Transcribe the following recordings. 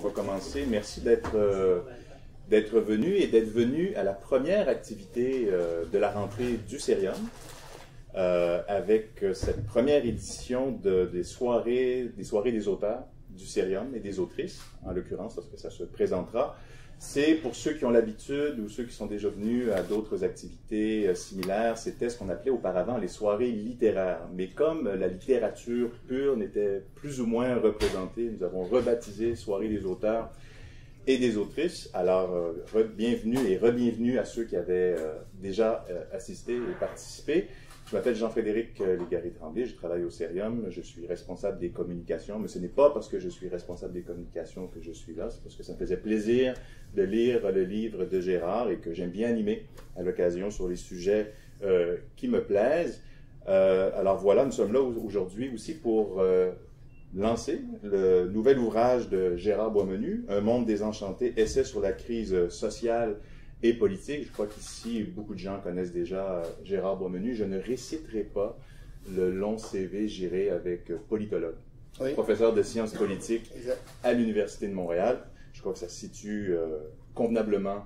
va commencer. Merci d'être venu et d'être venu à la première activité de la rentrée du Cerium avec cette première édition des soirées des auteurs du Cerium et des autrices, en l'occurrence, parce que ça se présentera. C'est pour ceux qui ont l'habitude ou ceux qui sont déjà venus à d'autres activités similaires, c'était ce qu'on appelait auparavant les soirées littéraires. Mais comme la littérature pure n'était plus ou moins représentée, nous avons rebaptisé Soirées des auteurs et des autrices. Alors, bienvenue et re-bienvenue à ceux qui avaient déjà assisté et participé. Je m'appelle Jean-Frédéric Légaré-Tremblay, je travaille au Cerium, je suis responsable des communications, mais ce n'est pas parce que je suis responsable des communications que je suis là, c'est parce que ça me faisait plaisir de lire le livre de Gérard et que j'aime bien animer à l'occasion sur les sujets qui me plaisent. Alors voilà, nous sommes là aujourd'hui aussi pour lancer le nouvel ouvrage de Gérard Boismenu, Un monde désenchanté, essai sur la crise sociale et politique. Je crois qu'ici, beaucoup de gens connaissent déjà Gérard Boismenu. Je ne réciterai pas le long CV, j'irai avec politologue, oui, professeur de sciences politiques à l'Université de Montréal. Je crois que ça situe convenablement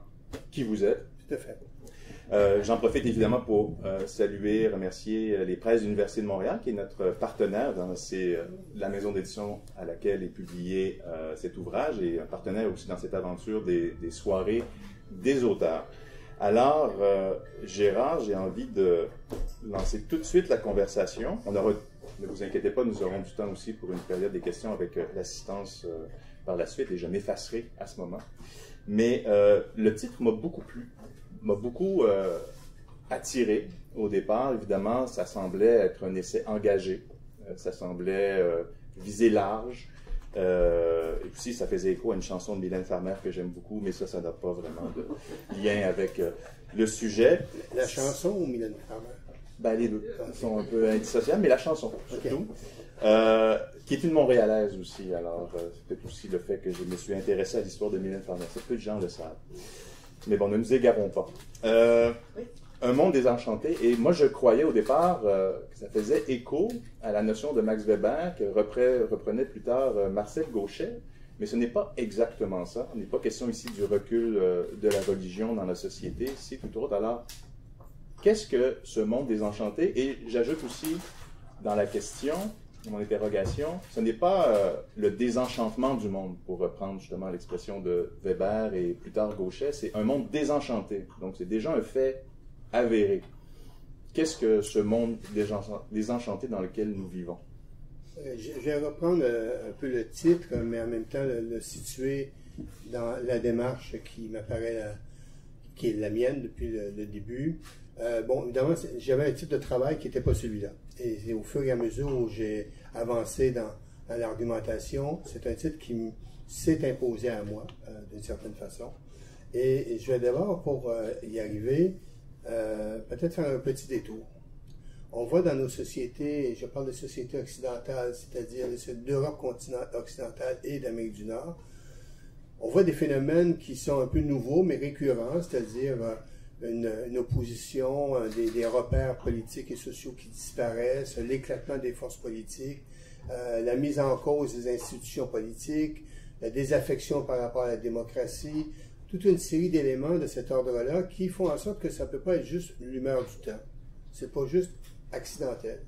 qui vous êtes. Tout à fait. J'en profite évidemment pour saluer, remercier les presses de l'Université de Montréal, qui est notre partenaire dans la maison d'édition à laquelle est publié cet ouvrage, et un partenaire aussi dans cette aventure des soirées des auteurs. Alors, Gérard, j'ai envie de lancer tout de suite la conversation. Ne vous inquiétez pas, nous aurons du temps aussi pour une période des questions avec l'assistance par la suite, et je m'effacerai à ce moment. Mais le titre m'a beaucoup plu, m'a beaucoup attiré au départ. Évidemment, ça semblait être un essai engagé, ça semblait viser large. Et aussi, ça faisait écho à une chanson de Mylène Farmer que j'aime beaucoup, mais ça n'a pas vraiment de lien avec le sujet. La chanson ou Mylène Farmer? Ben, les deux sont un peu indissociables, mais la chanson, surtout, qui est une Montréalaise aussi. Alors, c'est peut-être aussi le fait que je me suis intéressé à l'histoire de Mylène Farmer. Peu de gens le savent. Mais bon, ne nous égarons pas. Un monde désenchanté. Et moi, je croyais au départ que ça faisait écho à la notion de Max Weber, que reprenait plus tard Marcel Gauchet. Mais ce n'est pas exactement ça. Il n'est pas question ici du recul de la religion dans la société. C'est tout autre. Alors, qu'est-ce que ce monde désenchanté? Et j'ajoute aussi dans la question, mon interrogation, ce n'est pas le désenchantement du monde, pour reprendre justement l'expression de Weber et plus tard Gauchet, c'est un monde désenchanté. Donc c'est déjà un fait avéré. Qu'est-ce que ce monde désenchanté dans lequel nous vivons? Je vais reprendre un peu le titre, mais en même temps le situer dans la démarche qui m'apparaît, qui est la mienne depuis le début. Bon, évidemment, j'avais un titre de travail qui n'était pas celui-là. Et c'est au fur et à mesure où j'ai avancé dans l'argumentation, c'est un titre qui s'est imposé à moi, d'une certaine façon. Et je vais d'abord, pour y arriver, peut-être faire un petit détour. On voit dans nos sociétés, je parle de sociétés occidentales, c'est-à-dire d'Europe occidentale et d'Amérique du Nord, on voit des phénomènes qui sont un peu nouveaux, mais récurrents, c'est-à-dire une opposition, des repères politiques et sociaux qui disparaissent, l'éclatement des forces politiques, la mise en cause des institutions politiques, la désaffection par rapport à la démocratie, toute une série d'éléments de cet ordre-là qui font en sorte que ça ne peut pas être juste l'humeur du temps. C'est pas juste accidentel.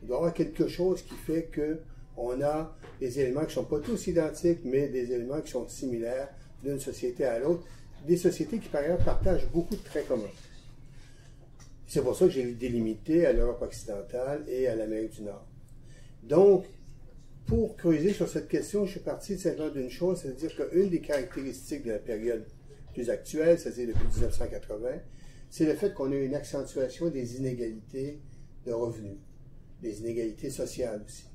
Il doit y avoir quelque chose qui fait qu'on a des éléments qui ne sont pas tous identiques, mais des éléments qui sont similaires d'une société à l'autre. Des sociétés qui, par ailleurs, partagent beaucoup de traits communs. C'est pour ça que j'ai délimité à l'Europe occidentale et à l'Amérique du Nord. Donc, pour creuser sur cette question, je suis parti simplement d'une chose, c'est-à-dire qu'une des caractéristiques de la période plus actuelle, c'est-à-dire depuis 1980, c'est le fait qu'on a une accentuation des inégalités de revenus, des inégalités sociales aussi.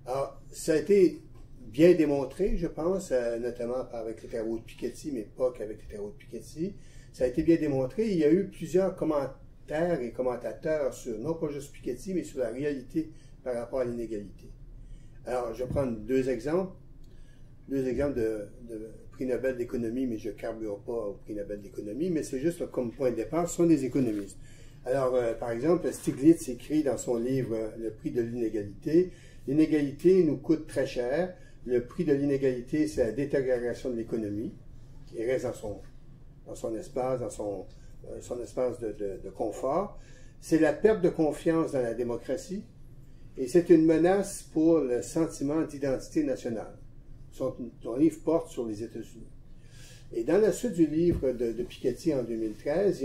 Alors, ça a été bien démontré, je pense, notamment avec les travaux de Piketty, mais pas qu'avec les travaux de Piketty. Ça a été bien démontré. Il y a eu plusieurs commentaires et commentateurs sur, non pas juste Piketty, mais sur la réalité par rapport à l'inégalité. Alors, je vais prendre deux exemples de prix Nobel d'économie, mais je ne carbure pas au prix Nobel d'économie, mais c'est juste comme point de départ, ce sont des économistes. Alors, par exemple, Stiglitz écrit dans son livre « Le prix de l'inégalité », l'inégalité nous coûte très cher, Le prix de l'inégalité, c'est la détérioration de l'économie. Il reste dans son espace, dans son espace de confort. C'est la perte de confiance dans la démocratie. Et c'est une menace pour le sentiment d'identité nationale. Son livre porte sur les États-Unis. Et dans la suite du livre de Piketty en 2013,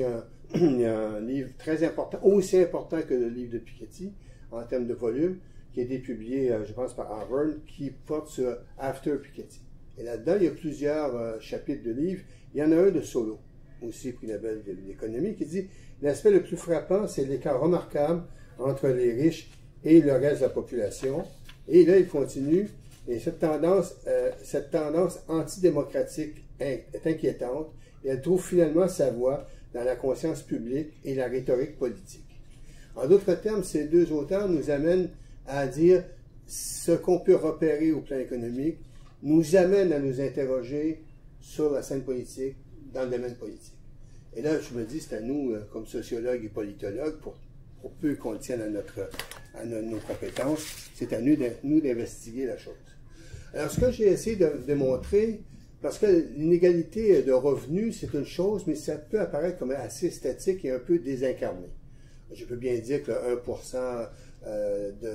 il y a un livre très important, aussi important que le livre de Piketty, en termes de volume, qui a été publié, je pense, par Harvard, qui porte sur After Piketty. Et là-dedans, il y a plusieurs chapitres de livres. Il y en a un de Solow, aussi prix Nobel de l'économie, qui dit « L'aspect le plus frappant, c'est l'écart remarquable entre les riches et le reste de la population. » Et là, il continue, et cette tendance antidémocratique est inquiétante, et elle trouve finalement sa voie dans la conscience publique et la rhétorique politique. En d'autres termes, ces deux auteurs nous amènent à dire ce qu'on peut repérer au plan économique, nous amène à nous interroger sur la scène politique, dans le domaine politique. Et là, je me dis, c'est à nous, comme sociologues et politologues, pour peu qu'on tienne à nos compétences, c'est à nous d'investiguer la chose. Alors, ce que j'ai essayé de démontrer, parce que l'inégalité de revenus, c'est une chose, mais ça peut apparaître comme assez statique et un peu désincarné. Je peux bien dire que le 1%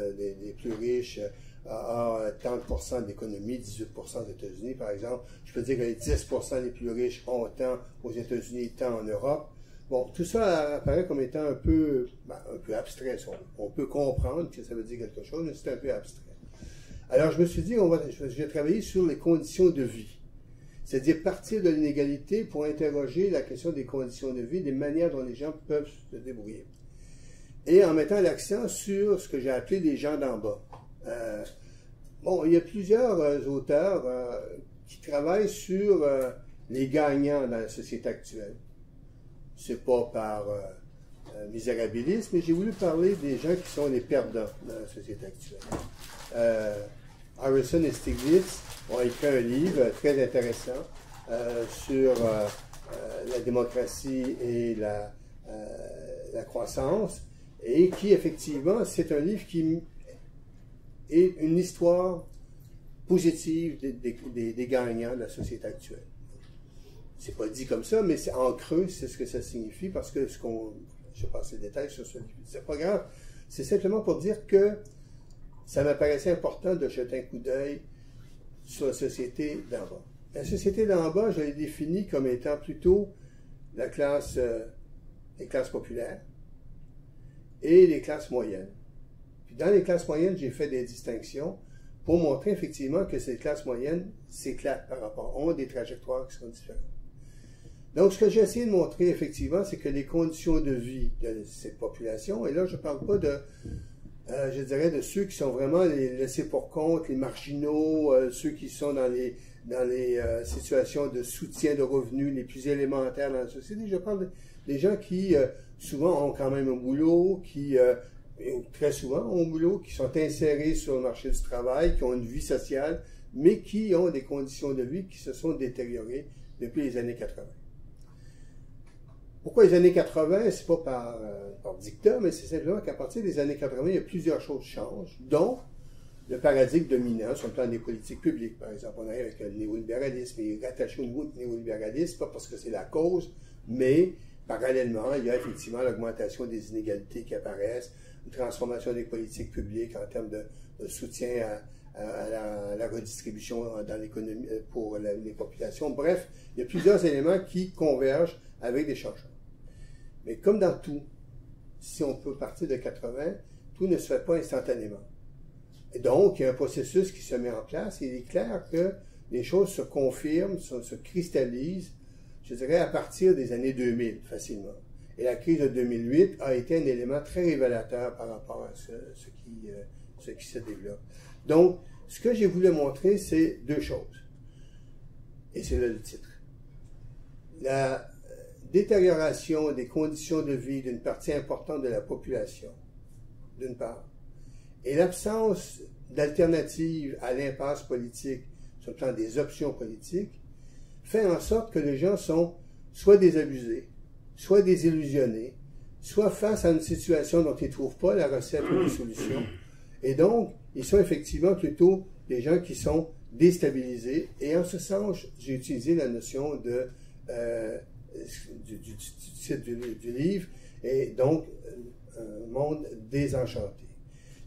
des plus riches a 30% de l'économie, 18% aux États-Unis, par exemple. Je peux dire que les 10% les plus riches ont tant aux États-Unis, tant en Europe. Bon, tout ça apparaît comme étant un peu abstrait. On peut comprendre que ça veut dire quelque chose, mais c'est un peu abstrait. Alors, je me suis dit, je vais travailler sur les conditions de vie. C'est-à-dire partir de l'inégalité pour interroger la question des conditions de vie, des manières dont les gens peuvent se débrouiller. Et en mettant l'accent sur ce que j'ai appelé les gens d'en bas. Bon, il y a plusieurs auteurs qui travaillent sur les gagnants dans la société actuelle. C'est pas par misérabilisme, mais j'ai voulu parler des gens qui sont les perdants dans la société actuelle. Harrison et Stiglitz ont écrit un livre très intéressant sur la démocratie et la croissance, et qui, effectivement, c'est un livre qui est une histoire positive des gagnants de la société actuelle. C'est pas dit comme ça, mais c'est en creux, c'est ce que ça signifie, parce que je passe les détails sur ce livre. C'est pas grave, c'est simplement pour dire que ça m'apparaissait important de jeter un coup d'œil sur la société d'en bas. La société d'en bas, je l'ai définie comme étant plutôt les classes populaires et les classes moyennes. Puis dans les classes moyennes, j'ai fait des distinctions pour montrer effectivement que ces classes moyennes s'éclatent par rapport, ont des trajectoires qui sont différentes. Donc, ce que j'ai essayé de montrer effectivement, c'est que les conditions de vie de cette population, et là, je ne parle pas de je dirais de ceux qui sont vraiment les laissés pour compte, les marginaux, ceux qui sont dans les situations de soutien de revenus les plus élémentaires dans la société. Je parle des gens qui souvent ont quand même un boulot, qui très souvent ont un boulot, qui sont insérés sur le marché du travail, qui ont une vie sociale, mais qui ont des conditions de vie qui se sont détériorées depuis les années 80. Pourquoi les années 80? C'est pas par dictat, mais c'est simplement qu'à partir des années 80, il y a plusieurs choses qui changent, dont le paradigme dominant sur le plan des politiques publiques. Par exemple, on arrive avec le néolibéralisme, et rattaché au néolibéralisme, pas parce que c'est la cause, mais parallèlement, il y a effectivement l'augmentation des inégalités qui apparaissent, une transformation des politiques publiques en termes de soutien à la redistribution dans l'économie pour les populations. Bref, il y a plusieurs éléments qui convergent avec des changements. Mais comme dans tout, si on peut partir de 80, tout ne se fait pas instantanément. Et donc, il y a un processus qui se met en place et il est clair que les choses se confirment, se cristallisent, je dirais, à partir des années 2000, facilement. Et la crise de 2008 a été un élément très révélateur par rapport à ce qui se développe. Donc, ce que j'ai voulu montrer, c'est deux choses. Et c'est là le titre. La détérioration des conditions de vie d'une partie importante de la population, d'une part, et l'absence d'alternative à l'impasse politique sur le plan des options politiques, fait en sorte que les gens sont soit désabusés, soit désillusionnés, soit face à une situation dont ils ne trouvent pas la recette ou la solution, et donc, ils sont effectivement plutôt des gens qui sont déstabilisés. Et en ce sens, j'ai utilisé la notion du titre du livre, et donc un monde désenchanté.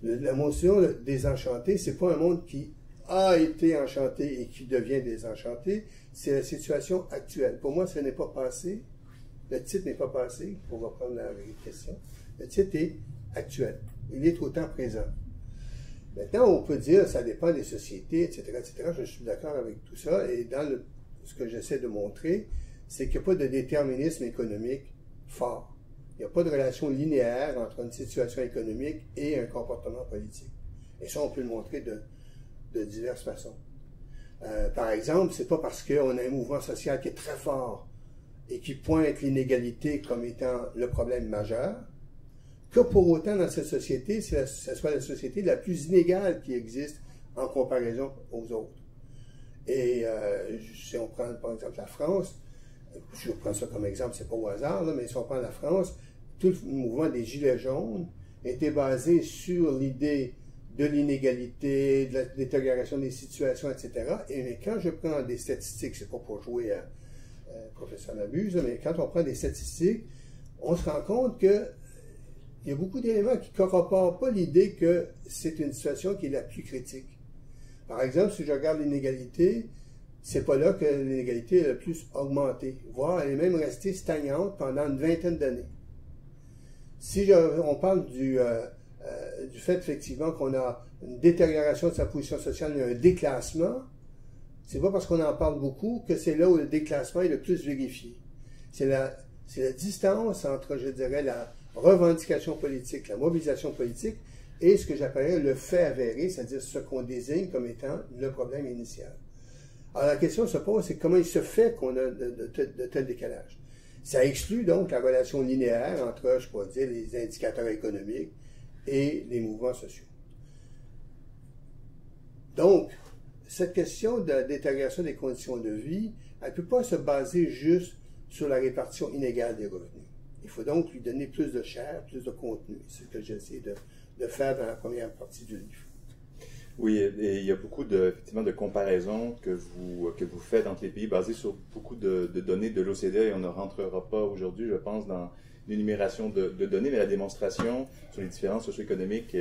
La notion de désenchanté, c'est pas un monde qui a été enchanté et qui devient désenchanté, c'est la situation actuelle. Pour moi, ce n'est pas passé. Le titre n'est pas passé, pour reprendre la question. Le titre est actuel. Il est au temps présent. Maintenant, on peut dire, ça dépend des sociétés, etc., etc. Je suis d'accord avec tout ça. Et dans ce que j'essaie de montrer, c'est qu'il n'y a pas de déterminisme économique fort. Il n'y a pas de relation linéaire entre une situation économique et un comportement politique. Et ça, on peut le montrer de diverses façons. Par exemple, c'est pas parce qu'on a un mouvement social qui est très fort et qui pointe l'inégalité comme étant le problème majeur, que pour autant dans cette société, ce soit la société la plus inégale qui existe en comparaison aux autres. Et si on prend par exemple la France, je prends ça comme exemple, c'est pas au hasard, là, mais si on prend la France, tout le mouvement des Gilets jaunes était basé sur l'idée de l'inégalité, de la détérioration des situations, etc. Et quand je prends des statistiques, c'est pas pour jouer à professeur m'abuse, mais quand on prend des statistiques, on se rend compte que il y a beaucoup d'éléments qui ne corroborent pas l'idée que c'est une situation qui est la plus critique. Par exemple, si je regarde l'inégalité, c'est pas là que l'inégalité est le plus augmentée, voire elle est même restée stagnante pendant une vingtaine d'années. Si on parle du fait effectivement qu'on a une détérioration de sa position sociale, un déclassement, c'est pas parce qu'on en parle beaucoup que c'est là où le déclassement est le plus vérifié. C'est la distance entre, je dirais, la revendication politique, la mobilisation politique, et ce que j'appellerais le fait avéré, c'est-à-dire ce qu'on désigne comme étant le problème initial. Alors la question se pose, c'est comment il se fait qu'on a de tels décalages. Ça exclut donc la relation linéaire entre, je pourrais dire, les indicateurs économiques et les mouvements sociaux. Donc, cette question de la détérioration des conditions de vie, elle ne peut pas se baser juste sur la répartition inégale des revenus. Il faut donc lui donner plus de chair, plus de contenu. C'est ce que j'essaie de faire dans la première partie du livre. Oui, et il y a beaucoup effectivement de comparaisons que vous faites entre les pays basées sur beaucoup de données de l'OCDE, et on ne rentrera pas aujourd'hui, je pense, dans l'énumération de données, mais la démonstration sur les différences socio-économiques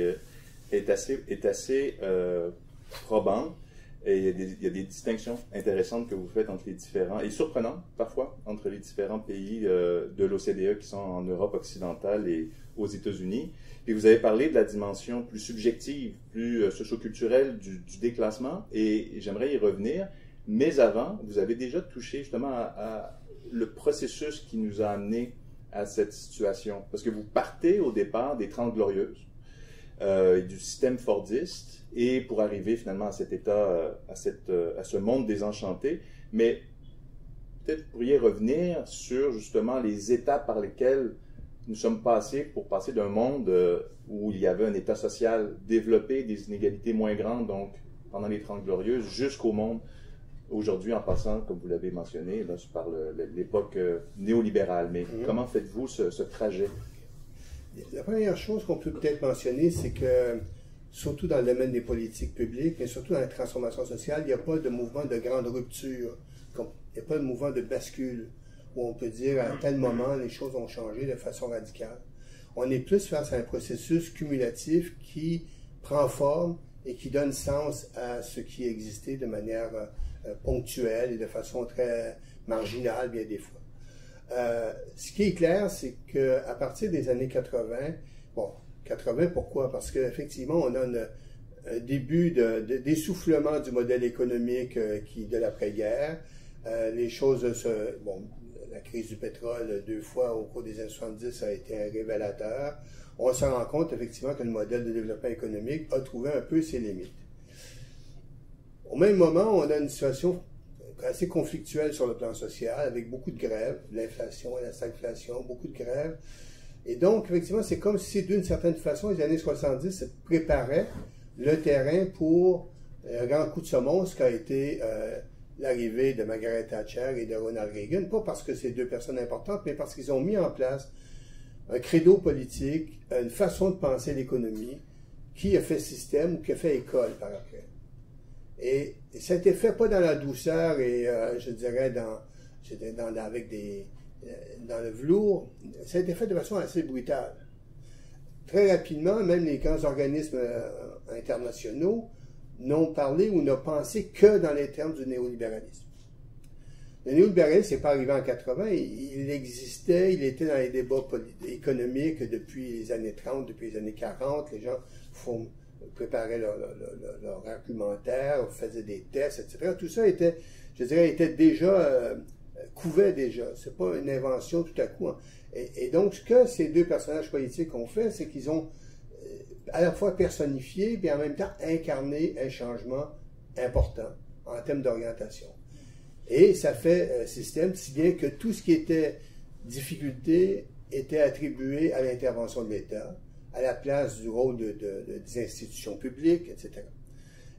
est assez probante. Et il y a des distinctions intéressantes que vous faites entre les différents, et surprenantes parfois, entre les différents pays de l'OCDE qui sont en Europe occidentale et aux États-Unis. Et vous avez parlé de la dimension plus subjective, plus socio-culturelle du déclassement, et j'aimerais y revenir. Mais avant, vous avez déjà touché justement à le processus qui nous a amené à cette situation. Parce que vous partez au départ des 30 Glorieuses, du système fordiste, et pour arriver finalement à cet état, à ce monde désenchanté. Mais peut-être vous pourriez revenir sur justement les étapes par lesquelles nous sommes passés pour passer d'un monde où il y avait un état social développé, des inégalités moins grandes, donc pendant les 30 Glorieuses, jusqu'au monde aujourd'hui en passant, comme vous l'avez mentionné, là, par l'époque néolibérale. Mais comment faites-vous ce trajet? La première chose qu'on peut peut-être mentionner, c'est que, surtout dans le domaine des politiques publiques, mais surtout dans la transformation sociale, il n'y a pas de mouvement de grande rupture, il n'y a pas de mouvement de bascule, où on peut dire à tel moment les choses ont changé de façon radicale. On est plus face à un processus cumulatif qui prend forme et qui donne sens à ce qui existait de manière ponctuelle et de façon très marginale bien des fois. Ce qui est clair, c'est qu'à partir des années 80, bon, 80 pourquoi? Parce qu'effectivement, on a un début d'essoufflement du modèle économique de l'après-guerre. Les choses bon, la crise du pétrole 2 fois au cours des années 70 a été un révélateur. On se rend compte effectivement que le modèle de développement économique a trouvé un peu ses limites. Au même moment, on a une situation assez conflictuelle sur le plan social, avec beaucoup de grèves, l'inflation et la stagflation, beaucoup de grèves. Et donc, effectivement, c'est comme si, d'une certaine façon, les années 70 préparaient le terrain pour un grand coup de semonce qu'a été l'arrivée de Margaret Thatcher et de Ronald Reagan, pas parce que c'est deux personnes importantes, mais parce qu'ils ont mis en place un credo politique, une façon de penser l'économie qui a fait système ou qui a fait école par après. Et ça a été fait pas dans la douceur et je dirais dans le velours, ça a été fait de façon assez brutale. Très rapidement, même les grands organismes internationaux n'ont parlé ou n'ont pensé que dans les termes du néolibéralisme. Le néolibéralisme n'est pas arrivé en 80, il existait, il était dans les débats économiques depuis les années 30, depuis les années 40, les gens préparaient leur argumentaire, faisaient des tests, etc. Tout ça était, je dirais, était déjà, couvait déjà. C'est pas une invention tout à coup. Hein. Et donc, ce que ces deux personnages politiques ont fait, c'est qu'ils ont à la fois personnifié, et en même temps incarné un changement important en termes d'orientation. Et ça fait un système, si bien que tout ce qui était difficulté était attribué à l'intervention de l'État, à la place du rôle des institutions publiques, etc.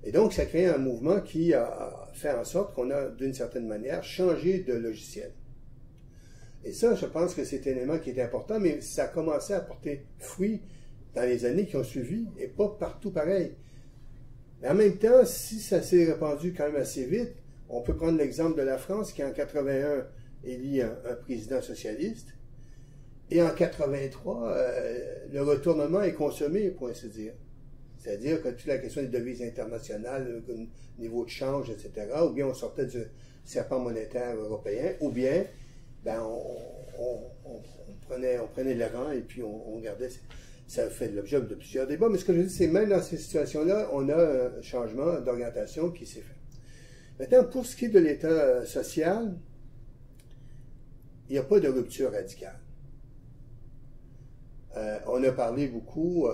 Et donc, ça crée un mouvement qui a fait en sorte qu'on a, d'une certaine manière, changé de logiciel. Et ça, je pense que c'est un élément qui est important, mais ça a commencé à porter fruit dans les années qui ont suivi, et pas partout pareil. Mais en même temps, si ça s'est répandu quand même assez vite, on peut prendre l'exemple de la France qui, en 81, élit un président socialiste, et en 83, le retournement est consommé, pour ainsi dire. C'est-à-dire que toute la question des devises internationales, le niveau de change, etc., ou bien on sortait du serpent monétaire européen, ou bien ben, on prenait le rang et puis on gardait. Ça fait l'objet de plusieurs débats, mais ce que je dis, c'est même dans ces situations-là, on a un changement d'orientation qui s'est fait. Maintenant, pour ce qui est de l'État social, il n'y a pas de rupture radicale. On a parlé beaucoup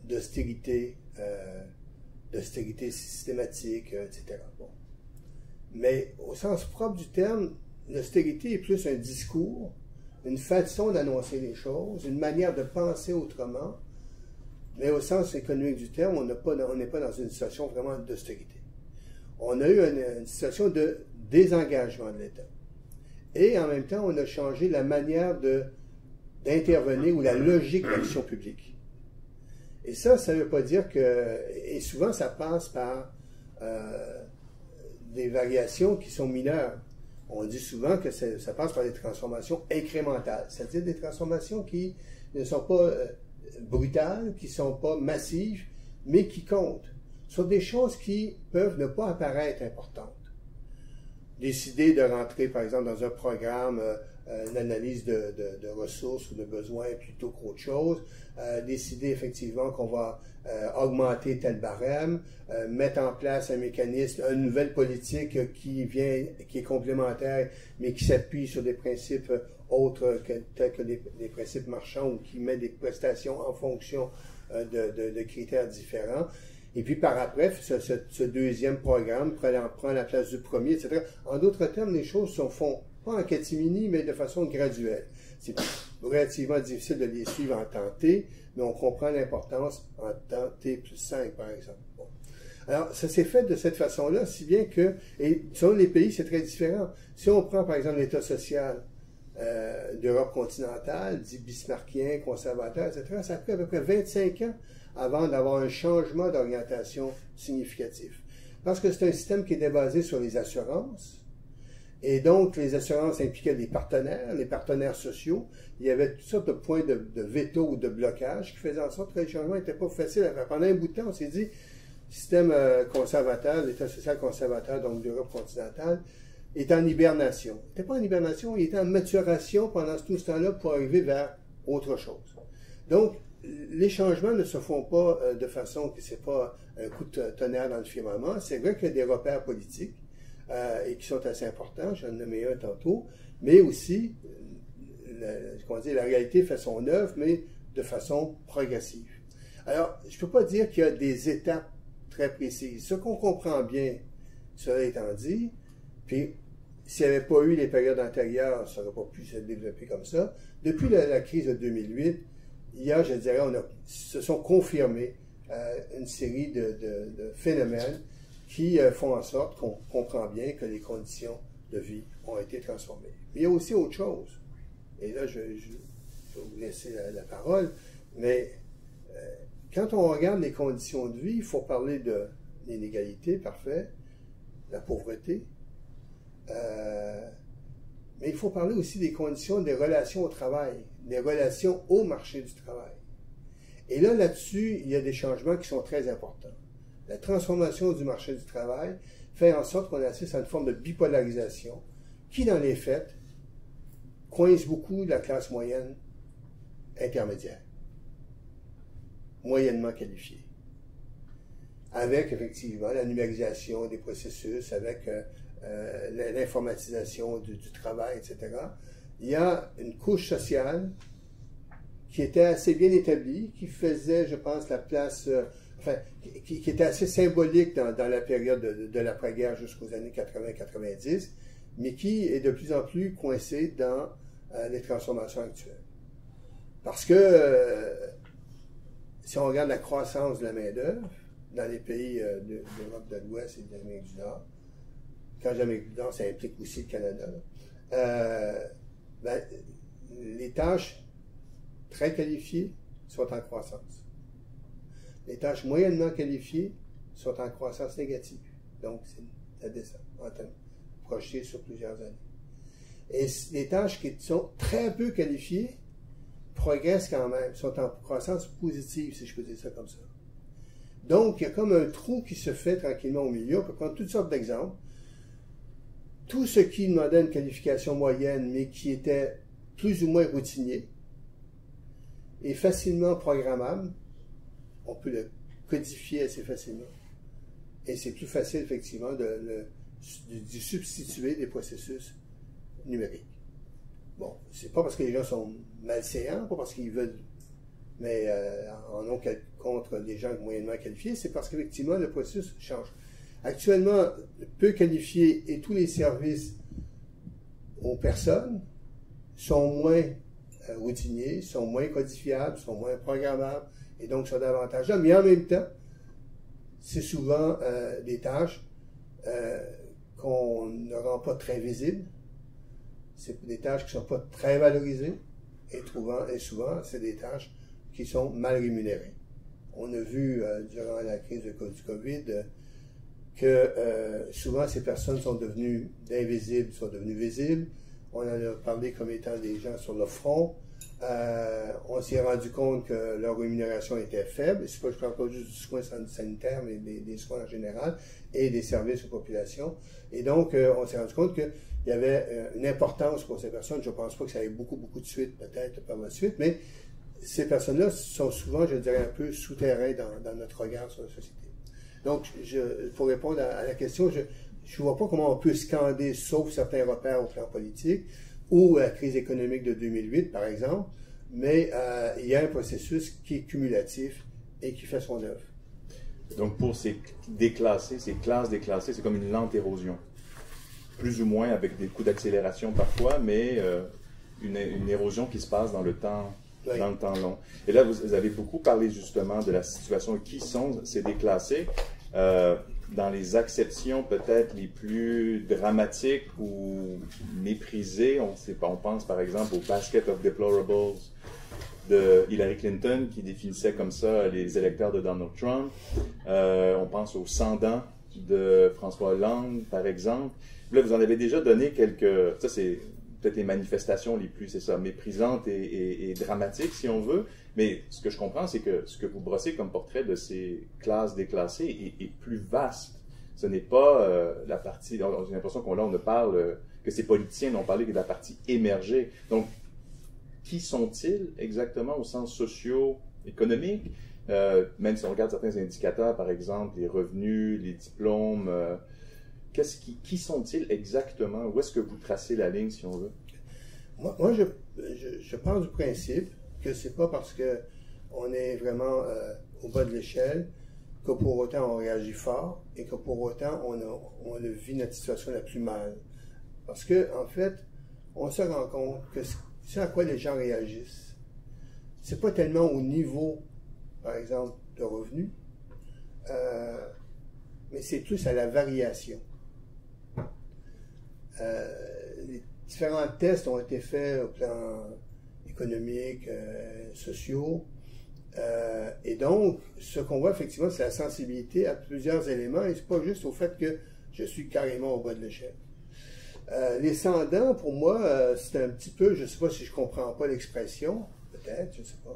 d'austérité systématique, etc. Bon. Mais au sens propre du terme, l'austérité est plus un discours, une façon d'annoncer les choses, une manière de penser autrement, mais au sens économique du terme, on n'est pas dans une situation vraiment d'austérité. On a eu une situation de désengagement de l'État. Et en même temps, on a changé la manière d'intervenir ou la logique d'action publique. Et ça ne veut pas dire que... Et souvent, ça passe par des variations qui sont mineures. On dit souvent que ça passe par des transformations incrémentales, c'est-à-dire des transformations qui ne sont pas brutales, qui ne sont pas massives, mais qui comptent. Ce sont des choses qui peuvent ne pas apparaître importantes. Décider de rentrer, par exemple, dans un programme, une analyse de ressources ou de besoins plutôt qu'autre chose, décider effectivement qu'on va augmenter tel barème, mettre en place un mécanisme, une nouvelle politique qui est complémentaire, mais qui s'appuie sur des principes autres tels que des principes marchands ou qui met des prestations en fonction de critères différents. Et puis par après, ce deuxième programme prend la place du premier, etc. En d'autres termes, les choses se font pas en catimini, mais de façon graduelle. C'est relativement difficile de les suivre en temps T, mais on comprend l'importance en temps T plus 5, par exemple. Bon. Alors, ça s'est fait de cette façon-là, si bien que, et selon les pays, c'est très différent. Si on prend, par exemple, l'État social d'Europe continentale, dit bismarckien, conservateur, etc., ça a pris à peu près 25 ans avant d'avoir un changement d'orientation significatif. Parce que c'est un système qui était basé sur les assurances, et donc les assurances impliquaient les partenaires sociaux. Il y avait toutes sortes de points de veto ou de blocage qui faisaient en sorte que les changements n'étaient pas faciles à faire. Pendant un bout de temps, on s'est dit, système conservateur, l'État social conservateur, donc d'Europe continentale, est en hibernation. Il n'était pas en hibernation, il était en maturation pendant tout ce temps-là pour arriver vers autre chose. Donc, les changements ne se font pas de façon que c'est pas un coup de tonnerre dans le firmament. C'est vrai qu'il y a des repères politiques et qui sont assez importants, j'en ai nommé un tantôt, mais aussi, la réalité fait son œuvre, mais de façon progressive. Alors, je ne peux pas dire qu'il y a des étapes très précises. Ce qu'on comprend bien, cela étant dit, puis s'il n'y avait pas eu les périodes antérieures, ça n'aurait pas pu se développer comme ça. Depuis la crise de 2008, il y a, je dirais, se sont confirmés une série de phénomènes qui font en sorte qu'on comprend bien que les conditions de vie ont été transformées. Mais il y a aussi autre chose. Et là, je vais vous laisser la parole, mais quand on regarde les conditions de vie, il faut parler de l'inégalité, parfait, la pauvreté. Mais il faut parler aussi des conditions des relations au travail, des relations au marché du travail. Et là, là-dessus, il y a des changements qui sont très importants. La transformation du marché du travail fait en sorte qu'on assiste à une forme de bipolarisation qui, dans les faits, coince beaucoup la classe moyenne intermédiaire, moyennement qualifiée. Avec, effectivement, la numérisation des processus, avec l'informatisation du travail, etc. Il y a une couche sociale qui était assez bien établie, qui faisait, je pense, la place, qui était assez symbolique dans la période de l'après-guerre jusqu'aux années 80-90, mais qui est de plus en plus coincée dans les transformations actuelles. Parce que si on regarde la croissance de la main-d'œuvre dans les pays d'Europe de l'Ouest et de l'Amérique du Nord, quand l'Amérique du Nord, ça implique aussi le Canada, les tâches très qualifiées sont en croissance. Les tâches moyennement qualifiées sont en croissance négative. Donc, ça descend en termes projetés sur plusieurs années. Et les tâches qui sont très peu qualifiées progressent quand même, sont en croissance positive, si je peux dire ça comme ça. Donc, il y a comme un trou qui se fait tranquillement au milieu. On peut prendre toutes sortes d'exemples. Tout ce qui demandait une qualification moyenne, mais qui était plus ou moins routinier, est facilement programmable. On peut le codifier assez facilement. Et c'est plus facile, effectivement, de substituer des processus numériques. Bon, c'est pas parce que les gens sont malséants, pas parce qu'ils veulent, mais en ont contre les gens moyennement qualifiés, c'est parce qu'effectivement, le processus change. Actuellement, peu qualifiés et tous les services aux personnes sont moins routiniers, sont moins codifiables, sont moins programmables, et donc sont davantage là. Mais en même temps, c'est souvent des tâches qu'on ne rend pas très visibles. C'est des tâches qui ne sont pas très valorisées, et souvent, c'est des tâches qui sont mal rémunérées. On a vu durant la crise du COVID que souvent ces personnes sont devenues invisibles, sont devenues visibles. On en a parlé comme étant des gens sur le front. On s'est rendu compte que leur rémunération était faible. Je ne parle pas juste du soin sanitaire, mais des soins en général et des services aux populations. Et donc, on s'est rendu compte qu'il y avait une importance pour ces personnes. Je ne pense pas que ça ait beaucoup de suite, peut-être par la suite, mais ces personnes-là sont souvent, je dirais, un peu souterrains dans notre regard sur la société. Donc, pour répondre à la question, je ne vois pas comment on peut scander, sauf certains repères au plan politique, ou la crise économique de 2008, par exemple, mais il y a un processus qui est cumulatif et qui fait son œuvre. Donc, pour ces classes déclassées, c'est comme une lente érosion. Plus ou moins avec des coups d'accélération parfois, mais une érosion qui se passe dans le temps, oui, dans le temps long. Et là, vous avez beaucoup parlé justement de la situation. Qui sont ces déclassés? Dans les acceptions peut-être les plus dramatiques ou méprisées, on pense par exemple au Basket of Deplorables de Hillary Clinton qui définissait comme ça les électeurs de Donald Trump. On pense aux 100 dents de François Hollande par exemple. Là, vous en avez déjà donné quelques... Ça, c'est peut-être les manifestations les plus, c'est ça, méprisantes et dramatiques, si on veut. Mais ce que je comprends, c'est que ce que vous brossez comme portrait de ces classes déclassées est plus vaste. Ce n'est pas la partie... J'ai l'impression qu'on ne parle... que ces politiciens n'ont parlé que de la partie émergée. Donc, qui sont-ils exactement au sens socio-économique? Même si on regarde certains indicateurs, par exemple, les revenus, les diplômes... qui sont-ils exactement? Où est-ce que vous tracez la ligne, si on veut? Moi je pars du principe que c'est pas parce qu'on est vraiment au bas de l'échelle que pour autant on réagit fort et que pour autant on vit notre situation la plus mal. Parce que, en fait, on se rend compte que ce à quoi les gens réagissent, c'est pas tellement au niveau, par exemple, de revenus, mais c'est plus à la variation. Les différents tests ont été faits au plan économique, sociaux, Et donc, ce qu'on voit effectivement, c'est la sensibilité à plusieurs éléments, et c'est pas juste au fait que je suis carrément au bas de l'échelle. Les sans-dents, pour moi, c'est un petit peu, je ne sais pas si je comprends pas l'expression, peut-être, je ne sais pas.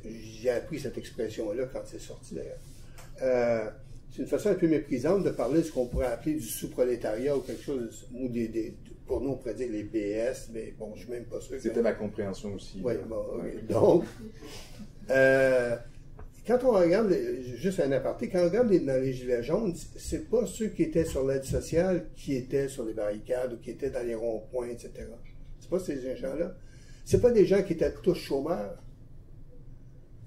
J'ai appris cette expression-là quand c'est sorti d'ailleurs. C'est une façon un peu méprisante de parler de ce qu'on pourrait appeler du sous-prolétariat ou quelque chose, ou pour nous on pourrait dire les BS, mais bon, je ne suis même pas sûr. C'était ma compréhension aussi. Oui, bon, okay. Donc, quand on regarde, juste un aparté, quand on regarde dans les Gilets jaunes, c'est pas ceux qui étaient sur l'aide sociale qui étaient sur les barricades ou qui étaient dans les ronds-points, etc. C'est pas ces gens-là. C'est pas des gens qui étaient tous chômeurs.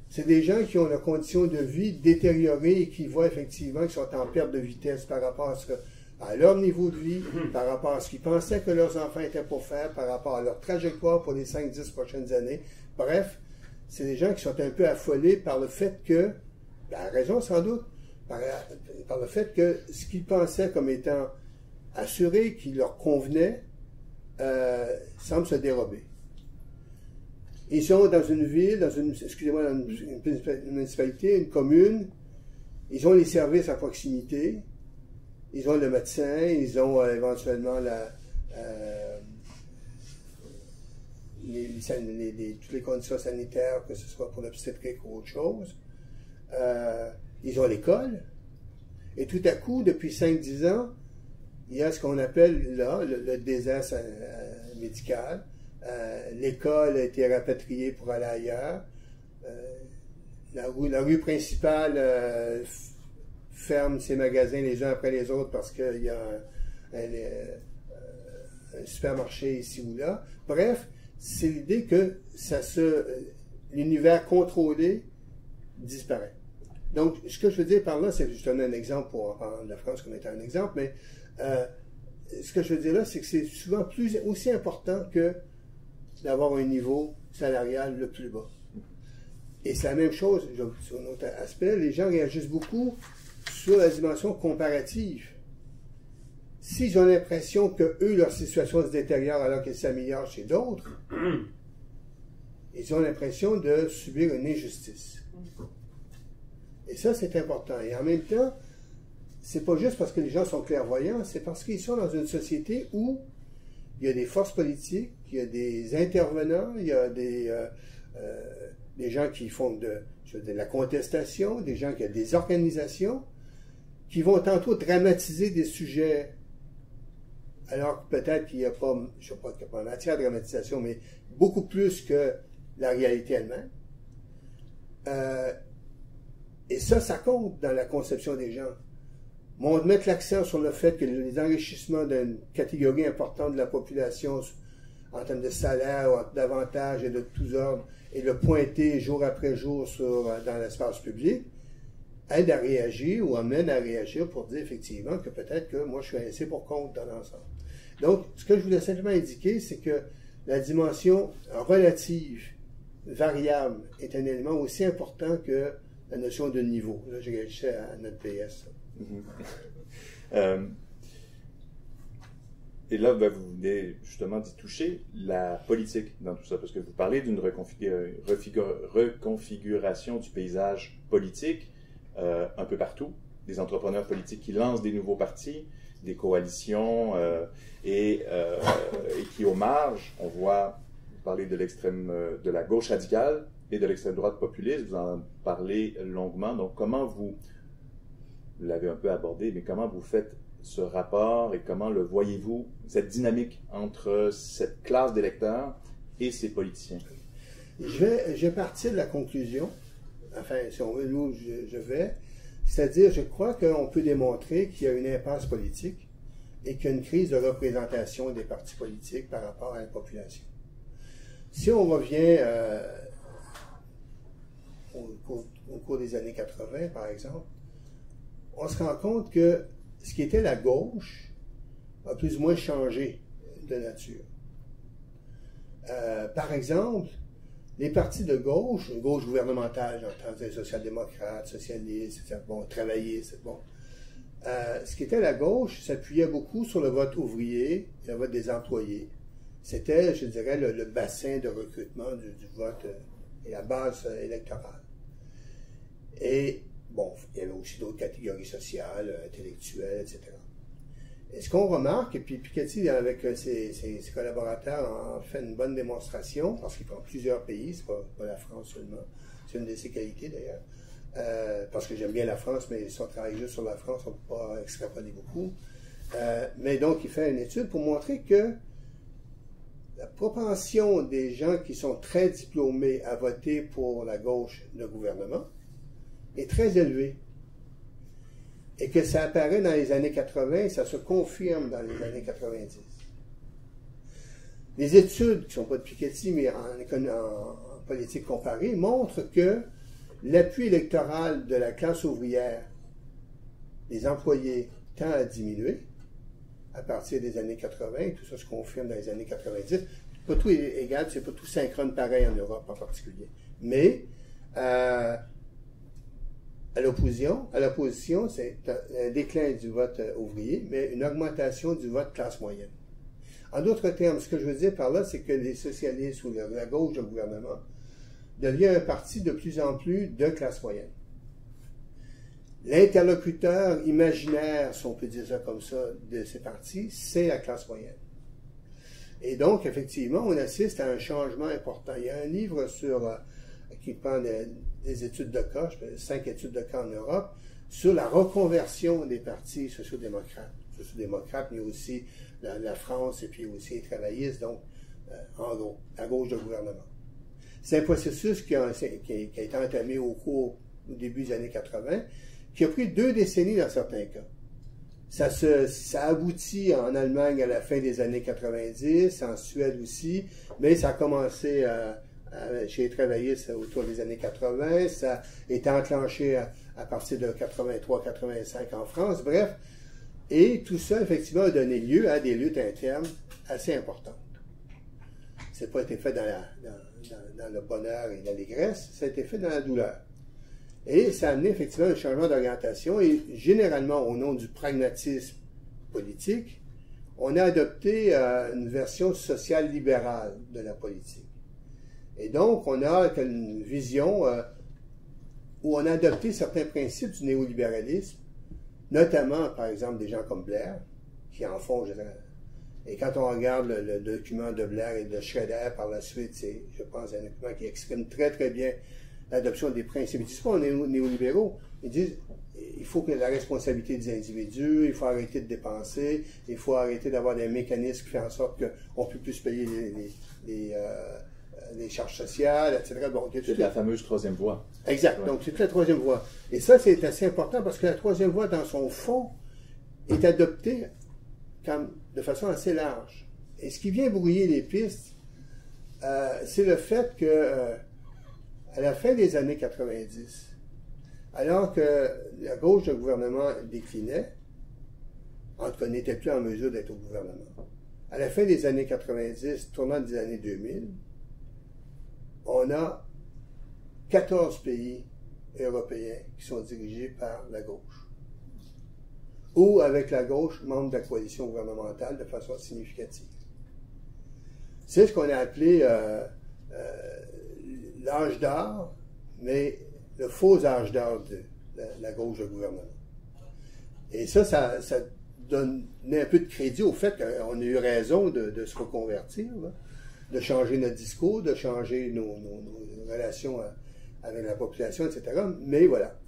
C'est des gens qui ont la condition de vie détériorée et qui voient effectivement qu'ils sont en perte de vitesse par rapport à leur niveau de vie, par rapport à ce qu'ils pensaient que leurs enfants étaient pour faire, par rapport à leur trajectoire pour les 5-10 prochaines années. Bref, c'est des gens qui sont un peu affolés par le fait que, à raison sans doute, par le fait que ce qu'ils pensaient comme étant assuré, qui leur convenait, semble se dérober. Ils sont dans une ville, dans une municipalité, une commune, ils ont les services à proximité, ils ont le médecin, ils ont éventuellement toutes les conditions sanitaires, que ce soit pour l'obstétrique ou autre chose. Ils ont l'école. Et tout à coup, depuis 5-10 ans, il y a ce qu'on appelle là le désert médical. L'école a été rapatriée pour aller ailleurs. La rue principale ferme ses magasins les uns après les autres parce qu'il y a un supermarché ici ou là. Bref, c'est l'idée que l'univers contrôlé disparaît. Donc, ce que je veux dire par là, c'est juste un exemple pour prendre la France comme étant un exemple, mais ce que je veux dire là, c'est que c'est souvent aussi important que d'avoir un niveau salarial le plus bas. Et c'est la même chose, sur un autre aspect, les gens réagissent beaucoup sur la dimension comparative. S'ils ont l'impression que eux, leur situation se détériore alors qu'elle s'améliore chez d'autres, ils ont l'impression de subir une injustice. Et ça, c'est important. Et en même temps, c'est pas juste parce que les gens sont clairvoyants, c'est parce qu'ils sont dans une société où il y a des forces politiques, il y a des intervenants, il y a des gens qui font de la contestation, des gens qui ont des organisations qui vont tantôt dramatiser des sujets, alors que peut-être qu'il n'y a pas, je ne sais pas, qu'il n'y a pas matière de dramatisation, mais beaucoup plus que la réalité elle-même. Et ça compte dans la conception des gens. On va mettre l'accent sur le fait que les enrichissements d'une catégorie importante de la population en termes de salaire ou d'avantages et de tous ordres et le pointer jour après jour dans l'espace public aide à réagir ou amène à réagir pour dire effectivement que peut-être que moi je suis assez pour compte dans l'ensemble. Donc, ce que je voulais simplement indiquer, c'est que la dimension relative, variable, est un élément aussi important que la notion de niveau. Là, je réagissais à notre PS. Et là, ben, vous venez justement d'y toucher la politique dans tout ça, parce que vous parlez d'une reconfiguration du paysage politique un peu partout, des entrepreneurs politiques qui lancent des nouveaux partis, des coalitions, et qui, aux marges, on voit, vous parlez de de la gauche radicale et de l'extrême droite populiste, vous en parlez longuement. Donc, comment vous l'avez un peu abordé, mais comment vous faites ce rapport et comment le voyez-vous, cette dynamique entre cette classe d'électeurs et ces politiciens? Je vais partir de la conclusion, enfin, si on veut, où je vais, c'est-à-dire, je crois qu'on peut démontrer qu'il y a une impasse politique et qu'il y a une crise de représentation des partis politiques par rapport à la population. Si on revient au cours des années 80, par exemple, on se rend compte que ce qui était la gauche a plus ou moins changé de nature. Par exemple, les partis de gauche gouvernementale, j'entends les social-démocrates, socialistes, etc., bon, travaillistes, bon. Ce qui était la gauche s'appuyait beaucoup sur le vote ouvrier et le vote des employés. C'était, je dirais, le bassin de recrutement du vote et la base électorale. Et bon, il y avait aussi d'autres catégories sociales, intellectuelles, etc. Et ce qu'on remarque, et puis Piketty, avec ses collaborateurs, en fait une bonne démonstration, parce qu'il prend plusieurs pays, c'est pas la France seulement, c'est une de ses qualités d'ailleurs, parce que j'aime bien la France, mais si on travaille juste sur la France, on ne peut pas extrapoler beaucoup. Mais donc, il fait une étude pour montrer que la propension des gens qui sont très diplômés à voter pour la gauche de gouvernement est très élevée. Et que ça apparaît dans les années 80 et ça se confirme dans les années 90. Les études, qui ne sont pas de Piketty, mais en politique comparée, montrent que l'appui électoral de la classe ouvrière, des employés, tend à diminuer à partir des années 80, tout ça se confirme dans les années 90. Pas tout est égal, c'est pas tout synchrone pareil en Europe en particulier. Mais à l'opposition, c'est un déclin du vote ouvrier, mais une augmentation du vote classe moyenne. En d'autres termes, ce que je veux dire par là, c'est que les socialistes ou la gauche du gouvernement devient un parti de plus en plus de classe moyenne. L'interlocuteur imaginaire, si on peut dire ça comme ça, de ces partis, c'est la classe moyenne. Et donc, effectivement, on assiste à un changement important. Il y a un livre qui prend des études de cas, 5 études de cas en Europe, sur la reconversion des partis sociodémocrates, mais aussi la France et puis aussi les travaillistes, donc, en gros, à gauche du gouvernement. C'est un processus qui a été entamé au début des années 80, qui a pris 2 décennies dans certains cas. Ça aboutit en Allemagne à la fin des années 90, en Suède aussi, mais ça a commencé chez les travaillistes autour des années 80, ça a été enclenché à partir de 83-85 en France, bref. Et tout ça, effectivement, a donné lieu à des luttes internes assez importantes. Ça n'a pas été fait dans le bonheur et l'allégresse, ça a été fait dans la douleur. Et ça a amené effectivement un changement d'orientation et généralement au nom du pragmatisme politique, on a adopté une version sociale libérale de la politique. Et donc on a une vision où on a adopté certains principes du néolibéralisme, notamment par exemple des gens comme Blair, qui en font, et quand on regarde le document de Blair et de Schroeder par la suite, c'est, je pense, un document qui exprime très très bien l'adoption des principes. Ils ne disent pas aux néolibéraux, ils disent il faut que la responsabilité des individus, il faut arrêter de dépenser, il faut arrêter d'avoir des mécanismes qui font en sorte qu'on peut plus payer les charges sociales, etc. Bon, c'est la fameuse troisième voie. Exact, ouais. Donc c'est la troisième voie. Et ça, c'est assez important parce que la troisième voie, dans son fond, est adoptée de façon assez large. Et ce qui vient brouiller les pistes, c'est le fait que à la fin des années 90, alors que la gauche du gouvernement déclinait, en tout cas n'était plus en mesure d'être au gouvernement, à la fin des années 90, tournant des années 2000, on a 14 pays européens qui sont dirigés par la gauche, ou avec la gauche, membre de la coalition gouvernementale de façon significative. C'est ce qu'on a appelé l'âge d'or, mais le faux âge d'or de la gauche du gouvernement. Et ça donnait un peu de crédit au fait qu'on a eu raison de se reconvertir, là, de changer notre discours, de changer nos relations avec la population, etc. Mais voilà.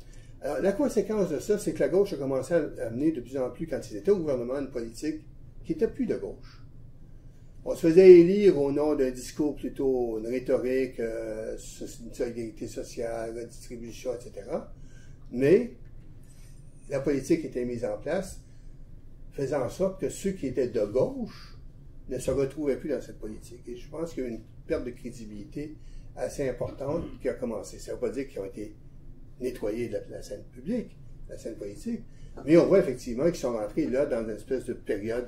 Alors, la conséquence de ça, c'est que la gauche a commencé à amener de plus en plus, quand ils étaient au gouvernement, une politique qui n'était plus de gauche. On se faisait élire au nom d'un discours plutôt, une rhétorique, une solidarité sociale, redistribution, etc. Mais la politique était mise en place, faisant en sorte que ceux qui étaient de gauche ne se retrouvaient plus dans cette politique. Et je pense qu'il y a eu une perte de crédibilité assez importante qui a commencé. Ça ne veut pas dire qu'ils ont été nettoyés de la scène publique, de la scène politique, mais on voit effectivement qu'ils sont rentrés là dans une espèce de période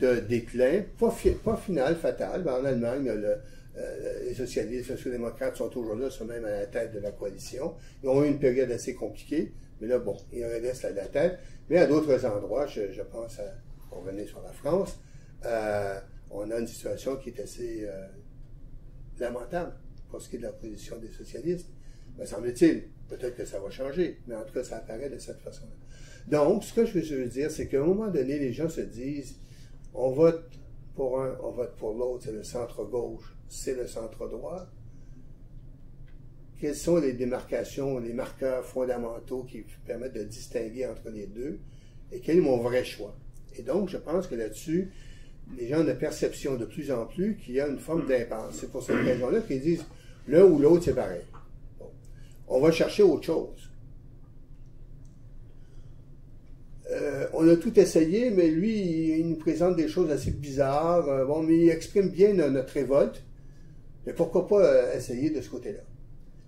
de déclin, pas final, fatal. Ben, en Allemagne, les socialistes, les sociodémocrates sont toujours là, sont même à la tête de la coalition. Ils ont eu une période assez compliquée, mais là, bon, ils restent à la tête. Mais à d'autres endroits, je pense, on revenait sur la France, on a une situation qui est assez lamentable pour ce qui est de la position des socialistes. Me semble-t-il, Peut-être que ça va changer, mais en tout cas, ça apparaît de cette façon-là. Donc, ce que je veux dire, c'est qu'à un moment donné, les gens se disent, on vote pour un, on vote pour l'autre, c'est le centre-gauche, c'est le centre-droit. Quelles sont les démarcations, les marqueurs fondamentaux qui permettent de distinguer entre les deux, et quel est mon vrai choix? Et donc, je pense que là-dessus, les gens ont la perception de plus en plus qu'il y a une forme d'impasse. C'est pour cette raison-là qu'ils disent, l'un ou l'autre, c'est pareil. Bon. On va chercher autre chose. On a tout essayé, mais lui, il nous présente des choses assez bizarres. Bon, mais il exprime bien notre révolte. Mais pourquoi pas essayer de ce côté-là?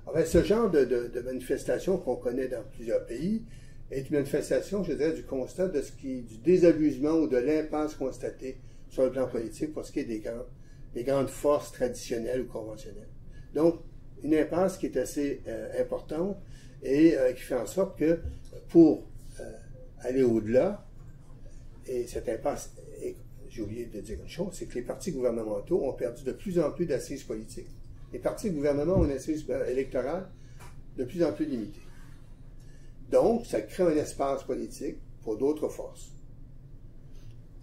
En fait, ce genre de manifestation qu'on connaît dans plusieurs pays est une manifestation, je dirais, du constat de du désabusement ou de l'impasse constatée sur le plan politique pour ce qui est des grandes forces traditionnelles ou conventionnelles. Donc, une impasse qui est assez importante et qui fait en sorte que pour aller au-delà, et cette impasse, j'ai oublié de dire une chose, c'est que les partis gouvernementaux ont perdu de plus en plus d'assises politiques. Les partis de gouvernement ont une assise électorale de plus en plus limitée. Donc, ça crée un espace politique pour d'autres forces.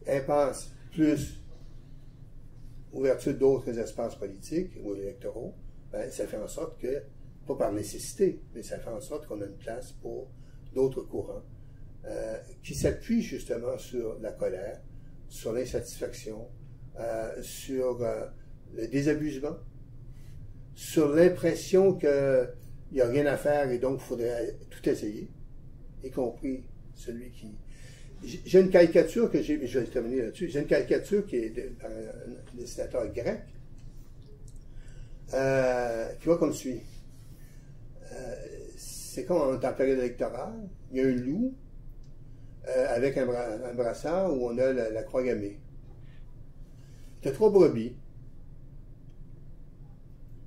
Impasse plus ouverture d'autres espaces politiques ou électoraux, ben, ça fait en sorte que, pas par nécessité, mais ça fait en sorte qu'on a une place pour d'autres courants qui s'appuient justement sur la colère, sur l'insatisfaction, sur le désabusement, sur l'impression qu'il n'y a rien à faire et donc il faudrait tout essayer, y compris celui qui... J'ai une caricature que j'ai, je vais terminer là-dessus, j'ai une caricature qui est par un dessinateur grec, qui va comme suit. C'est comme en période électorale, il y a un loup avec un brassard où on a la croix gammée. Il y a 3 brebis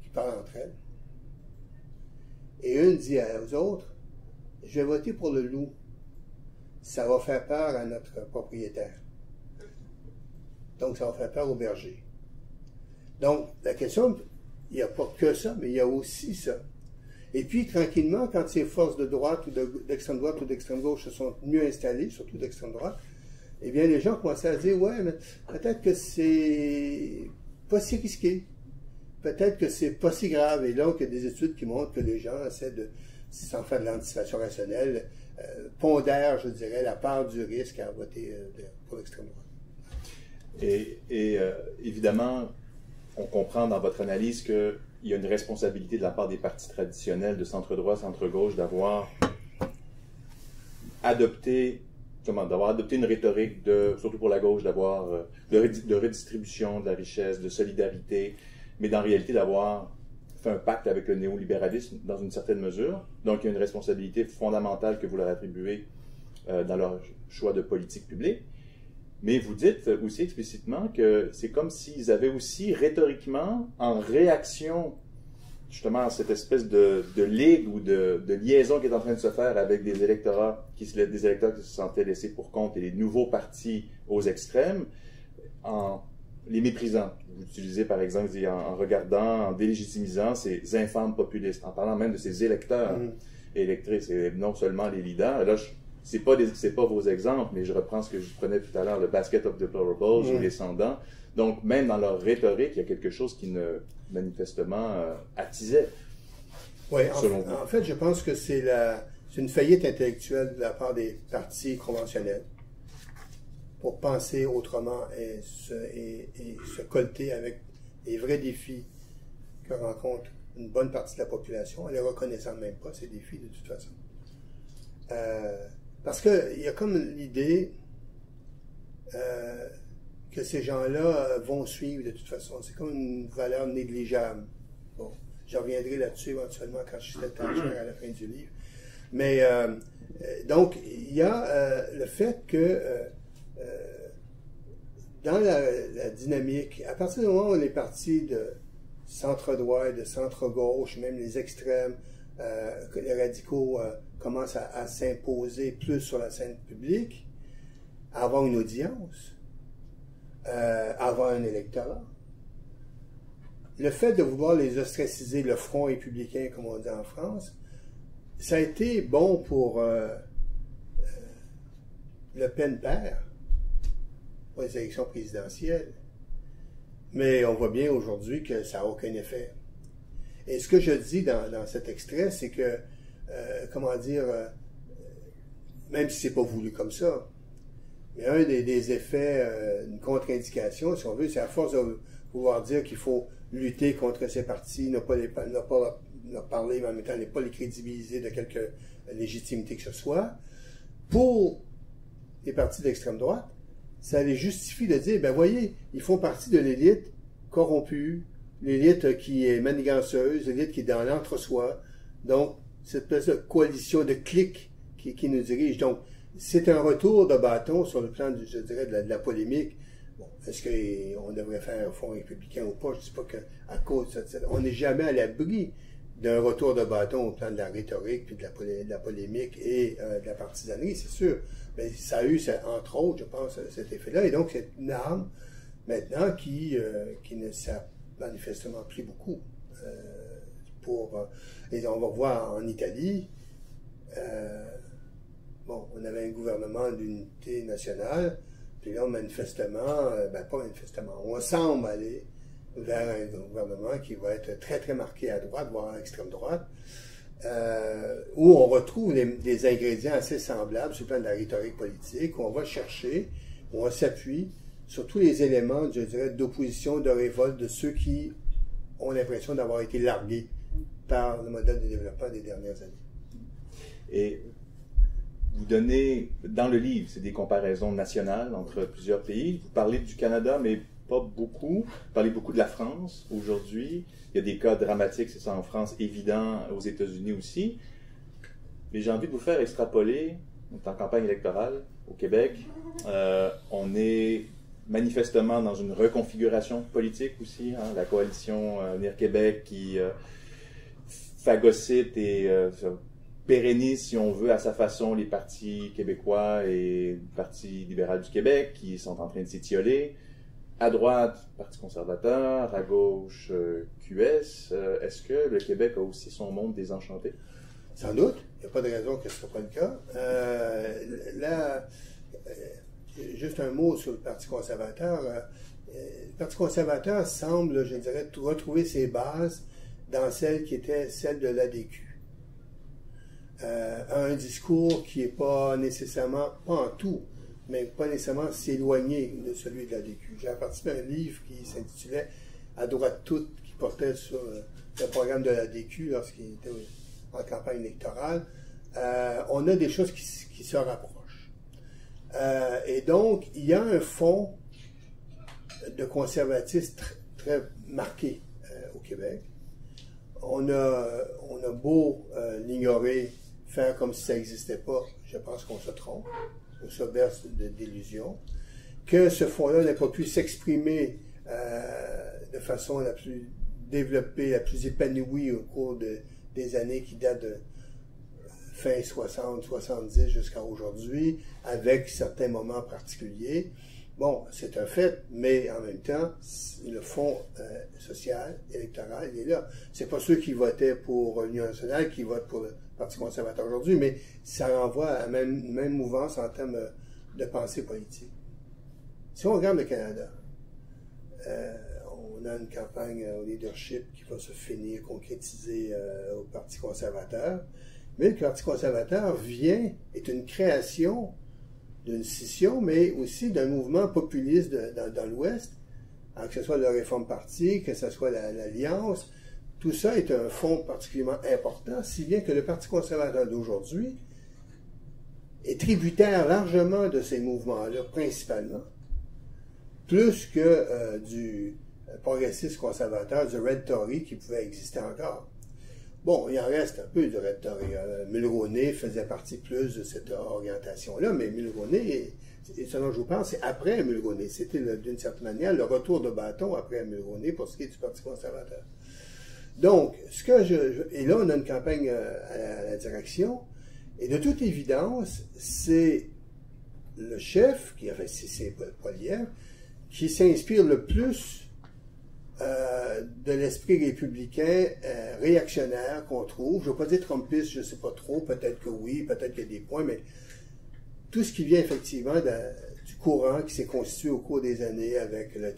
qui parlent entre elles. Et une dit aux autres, je vais voter pour le loup. Ça va faire peur à notre propriétaire. Donc, ça va faire peur au berger. Donc, la question, il n'y a pas que ça, mais il y a aussi ça. Et puis, tranquillement, quand ces forces de droite ou d'extrême droite ou d'extrême gauche se sont mieux installées, surtout d'extrême droite, eh bien, les gens commençaient à dire, ouais, mais peut-être que c'est pas si risqué. Peut-être que c'est pas si grave. Et là, il y a des études qui montrent que les gens essaient de, sans faire de l'anticipation rationnelle, pondèrent, je dirais, la part du risque à voter pour l'extrême droite. Et évidemment, on comprend dans votre analyse qu'il y a une responsabilité de la part des partis traditionnels de centre-droit, centre-gauche d'avoir adopté une rhétorique, surtout pour la gauche, de redistribution de la richesse, de solidarité, mais dans réalité d'avoir fait un pacte avec le néolibéralisme dans une certaine mesure. Donc, il y a une responsabilité fondamentale que vous leur attribuez dans leur choix de politique publique. Mais vous dites aussi explicitement que c'est comme s'ils avaient aussi rhétoriquement, en réaction justement à cette espèce de ligue ou de liaison qui est en train de se faire avec des électeurs qui se sentaient laissés pour compte et les nouveaux partis aux extrêmes, en les méprisant. Vous utilisez par exemple en regardant, en délégitimisant ces infâmes populistes, en parlant même de ces électeurs et électrices, et non seulement les leaders. Là, c'est pas vos exemples, mais je reprends ce que je prenais tout à l'heure, le basket of deplorables ou les sans-dents. Donc, même dans leur rhétorique, il y a quelque chose qui manifestement attisait. Oui, en fait, je pense que c'est une faillite intellectuelle de la part des partis conventionnels pour penser autrement et se colter avec les vrais défis que rencontre une bonne partie de la population, en les reconnaissant même pas, ces défis, de toute façon. Parce qu'il y a comme l'idée que ces gens-là vont suivre de toute façon. C'est comme une valeur négligeable. Bon, je reviendrai là-dessus éventuellement quand je serai étagère à la fin du livre. Mais donc, il y a le fait que dans la dynamique, à partir du moment où les partis de centre-droit et de centre-gauche, même les extrêmes, que les radicaux commencent à s'imposer plus sur la scène publique, à avoir une audience, à avoir un électorat. Le fait de vouloir les ostraciser, le front républicain, comme on dit en France, ça a été bon pour Le Pen père, pour les élections présidentielles. Mais on voit bien aujourd'hui que ça n'a aucun effet. Et ce que je dis dans cet extrait, c'est que, même si c'est pas voulu comme ça, mais un des effets, une contre-indication, si on veut, c'est à force de pouvoir dire qu'il faut lutter contre ces partis, ne pas parler, mais en même temps ne pas les crédibiliser de quelque légitimité que ce soit. Pour les partis d'extrême droite, ça les justifie de dire, ben voyez, ils font partie de l'élite corrompue, l'élite qui est maniganceuse, l'élite qui est dans l'entre-soi. Donc, cette espèce de coalition de cliques qui nous dirige. Donc, c'est un retour de bâton sur le plan, je dirais, de la polémique. Bon, est-ce qu'on devrait faire un fonds républicain ou pas? Je ne dis pas qu'à cause de ça, on n'est jamais à l'abri d'un retour de bâton au plan de la rhétorique, puis de la polémique et de la partisanerie, c'est sûr. Mais ça a eu, entre autres, je pense, cet effet-là. Et donc, c'est une arme, maintenant, qui ne sert manifestement plus beaucoup. Et on va voir en Italie, on avait un gouvernement d'unité nationale, puis là, manifestement, pas manifestement, on semble aller vers un gouvernement qui va être très, très marqué à droite, voire à l'extrême droite, où on retrouve des ingrédients assez semblables sur le plan de la rhétorique politique, où on va chercher, où on s'appuie sur tous les éléments, je dirais, d'opposition, de révolte de ceux qui ont l'impression d'avoir été largués par le modèle de développement des dernières années. Et vous donnez, dans le livre, c'est des comparaisons nationales entre plusieurs pays. Vous parlez du Canada, mais pas beaucoup. Vous parlez beaucoup de la France aujourd'hui. Il y a des cas dramatiques, c'est ça, en France, évident, aux États-Unis aussi. Mais j'ai envie de vous faire extrapoler, on est en campagne électorale au Québec. On est manifestement dans une reconfiguration politique aussi. Hein, la coalition Avenir Québec qui phagocyte et pérennise, si on veut, à sa façon, les partis québécois et le Parti libéral du Québec qui sont en train de s'étioler. À droite, Parti conservateur, à gauche, QS. Est-ce que le Québec a aussi son monde désenchanté? Sans doute. Il n'y a pas de raison que ce ne soit pas le cas. Juste un mot sur le Parti conservateur. Le Parti conservateur semble, je dirais, retrouver ses bases dans celle qui était celle de l'ADQ. Un discours qui n'est pas nécessairement, pas en tout, mais pas nécessairement s'éloigner de celui de l'ADQ. J'ai participé à un livre qui s'intitulait « À droite toute », qui portait sur le programme de l'ADQ lorsqu'il était en campagne électorale. On a des choses qui se rapprochent. Et donc, il y a un fond de conservatisme très marqué au Québec. On a beau l'ignorer, faire comme si ça n'existait pas, je pense qu'on se trompe, on se berce d'illusions, que ce fonds-là n'a pas pu s'exprimer de façon la plus développée, la plus épanouie au cours des années qui datent de fin 60, 70 jusqu'à aujourd'hui, avec certains moments particuliers. Bon, c'est un fait, mais en même temps, le fonds social, électoral, il est là. C'est pas ceux qui votaient pour l'Union nationale qui votent pour le Parti conservateur aujourd'hui, mais ça renvoie à la même mouvance en termes de pensée politique. Si on regarde le Canada, on a une campagne au leadership qui va se finir, concrétiser au Parti conservateur, mais le Parti conservateur est une création d'une scission, mais aussi d'un mouvement populiste dans l'Ouest, que ce soit le Réforme Parti, que ce soit l'Alliance. Tout ça est un fond particulièrement important, si bien que le Parti conservateur d'aujourd'hui est tributaire largement de ces mouvements-là, principalement, plus que du progressiste conservateur, du Red Tory qui pouvait exister encore. Bon, il en reste un peu de Red Tory. Mulroney faisait partie plus de cette orientation-là, mais Mulroney, ce dont je vous parle, c'est après Mulroney. C'était d'une certaine manière le retour de bâton après Mulroney pour ce qui est du Parti conservateur. Donc, et là, on a une campagne à la direction, et de toute évidence, c'est le chef, c'est Poilievre, qui s'inspire le plus de l'esprit républicain réactionnaire qu'on trouve. Je ne veux pas dire trumpiste, je ne sais pas trop, peut-être que oui, peut-être qu'il y a des points, mais tout ce qui vient effectivement du courant qui s'est constitué au cours des années avec le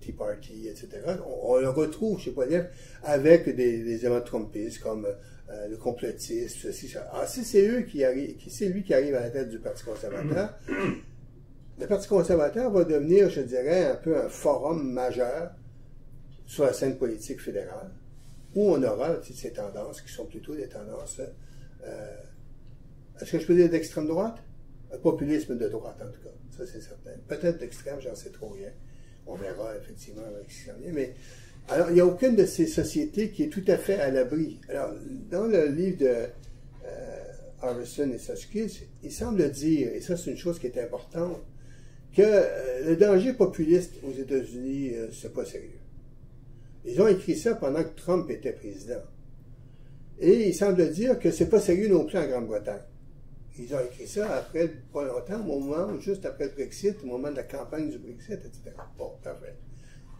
Tea Party, etc., on le retrouve chez Poilievre avec des éléments trumpistes comme le complotisme, ceci, ça. Ah, si c'est lui qui arrive à la tête du Parti conservateur, le Parti conservateur va devenir, je dirais, un peu un forum majeur sur la scène politique fédérale, où on aura ces tendances qui sont plutôt des tendances, est-ce que je peux dire d'extrême droite? Un populisme de droite, en tout cas, ça c'est certain. Peut-être d'extrême, j'en sais trop rien. On verra effectivement avec ce qui en vient, mais alors, il n'y a aucune de ces sociétés qui est tout à fait à l'abri. Alors, dans le livre de Harrison et Suskis, il semble dire, et ça c'est une chose qui est importante, que le danger populiste aux États-Unis, c'est pas sérieux. Ils ont écrit ça pendant que Trump était président. Et il semble dire que c'est pas sérieux non plus en Grande-Bretagne. Ils ont écrit ça après, pas longtemps, au moment, juste après le Brexit, au moment de la campagne du Brexit, etc. Bon, parfait.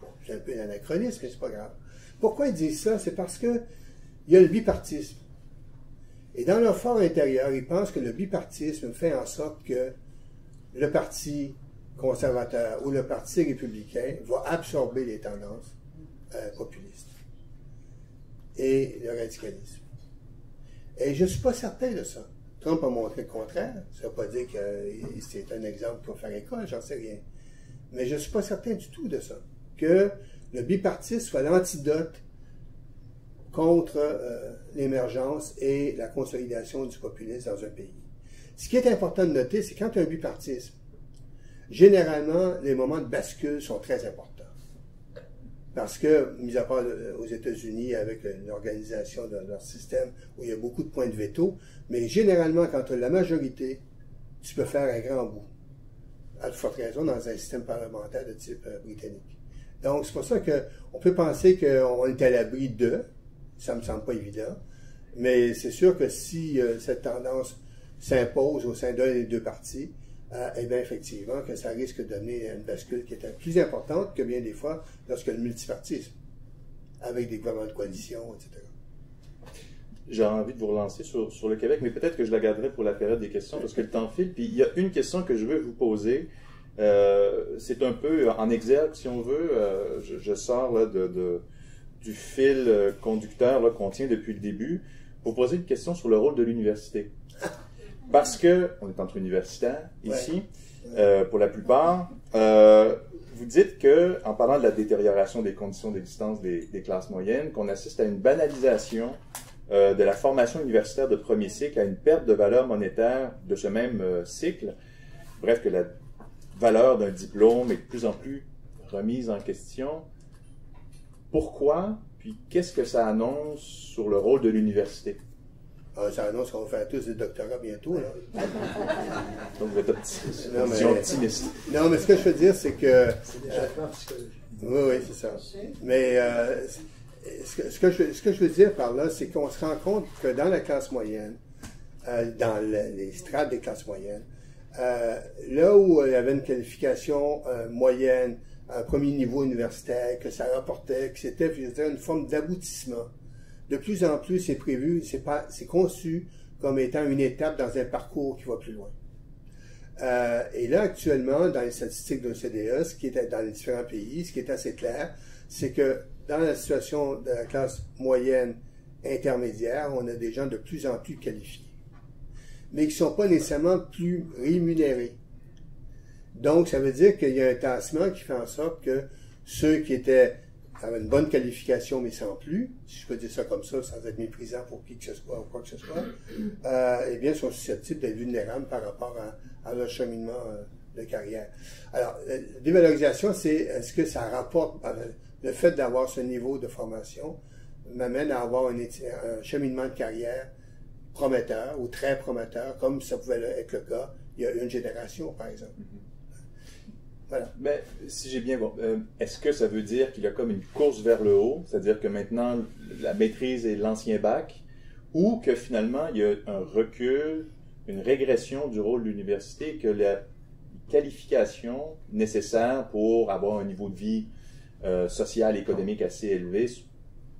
Bon, c'est un peu un anachronisme, mais c'est pas grave. Pourquoi ils disent ça? C'est parce que il y a le bipartisme. Et dans leur fort intérieur, ils pensent que le bipartisme fait en sorte que le Parti conservateur ou le Parti républicain va absorber les tendances populistes et le radicalisme. Et je ne suis pas certain de ça. Trump a montré le contraire. Ça ne veut pas dire que c'est un exemple pour faire école, j'en sais rien. Mais je ne suis pas certain du tout de ça. Que le bipartisme soit l'antidote contre l'émergence et la consolidation du populisme dans un pays. Ce qui est important de noter, c'est quand il y a un bipartisme, généralement, les moments de bascule sont très importants. Parce que, mis à part aux États-Unis, avec l'organisation de leur système, où il y a beaucoup de points de veto, mais généralement, quand tu as la majorité, tu peux faire un grand bout. À de fortes raisons, dans un système parlementaire de type britannique. Donc, c'est pour ça qu'on peut penser qu'on est à l'abri de, ça me semble pas évident, mais c'est sûr que si cette tendance s'impose au sein d'un des deux partis, eh bien, effectivement, que ça risque de donner une bascule qui est plus importante que bien des fois lorsque le multipartisme, avec des gouvernements de coalition, etc. J'ai envie de vous relancer sur le Québec, mais peut-être que je la garderai pour la période des questions, parce que le temps file. Puis il y a une question que je veux vous poser. C'est un peu en exergue, si on veut. Je sors là, du fil conducteur qu'on tient depuis le début, pour poser une question sur le rôle de l'université. Parce que on est entre universitaires ici, pour la plupart. Vous dites que, en parlant de la détérioration des conditions d'existence des classes moyennes, qu'on assiste à une banalisation de la formation universitaire de premier cycle, à une perte de valeur monétaire de ce même cycle. Bref, que la valeur d'un diplôme est de plus en plus remise en question. Pourquoi? Puis qu'est-ce que ça annonce sur le rôle de l'université? Ça annonce qu'on va faire tous des doctorats bientôt. Là. Donc vous êtes optimiste. Non, mais ce que je veux dire, c'est que... C'est déjà fait en psychologie. Oui, c'est ça. Mais ce que je veux dire par là, c'est qu'on se rend compte que dans la classe moyenne, dans les strates des classes moyennes, là où il y avait une qualification moyenne, un premier niveau universitaire, que ça rapportait, que c'était, je dirais, une forme d'aboutissement. De plus en plus, c'est prévu, c'est conçu comme étant une étape dans un parcours qui va plus loin. Et là, actuellement, dans les statistiques de l'OCDE, ce qui est dans les différents pays, ce qui est assez clair, c'est que dans la situation de la classe moyenne intermédiaire, on a des gens de plus en plus qualifiés, mais qui ne sont pas nécessairement plus rémunérés. Donc, ça veut dire qu'il y a un tassement qui fait en sorte que ceux qui avaient une bonne qualification, mais sans plus, si je peux dire ça comme ça, sans être méprisant pour qui que ce soit ou quoi que ce soit, eh bien, sont susceptibles d'être vulnérables par rapport à leur cheminement de carrière. Alors, la dévalorisation, c'est est-ce que ça rapporte, le fait d'avoir ce niveau de formation m'amène à avoir un cheminement de carrière prometteur ou très prometteur, comme ça pouvait être le cas il y a une génération, par exemple. Voilà. Mais si j'ai bien bon, est-ce que ça veut dire qu'il y a comme une course vers le haut, c'est-à-dire que maintenant la maîtrise est l'ancien bac, ou que finalement il y a un recul, une régression du rôle de l'université, que la qualification nécessaire pour avoir un niveau de vie sociale, économique assez élevée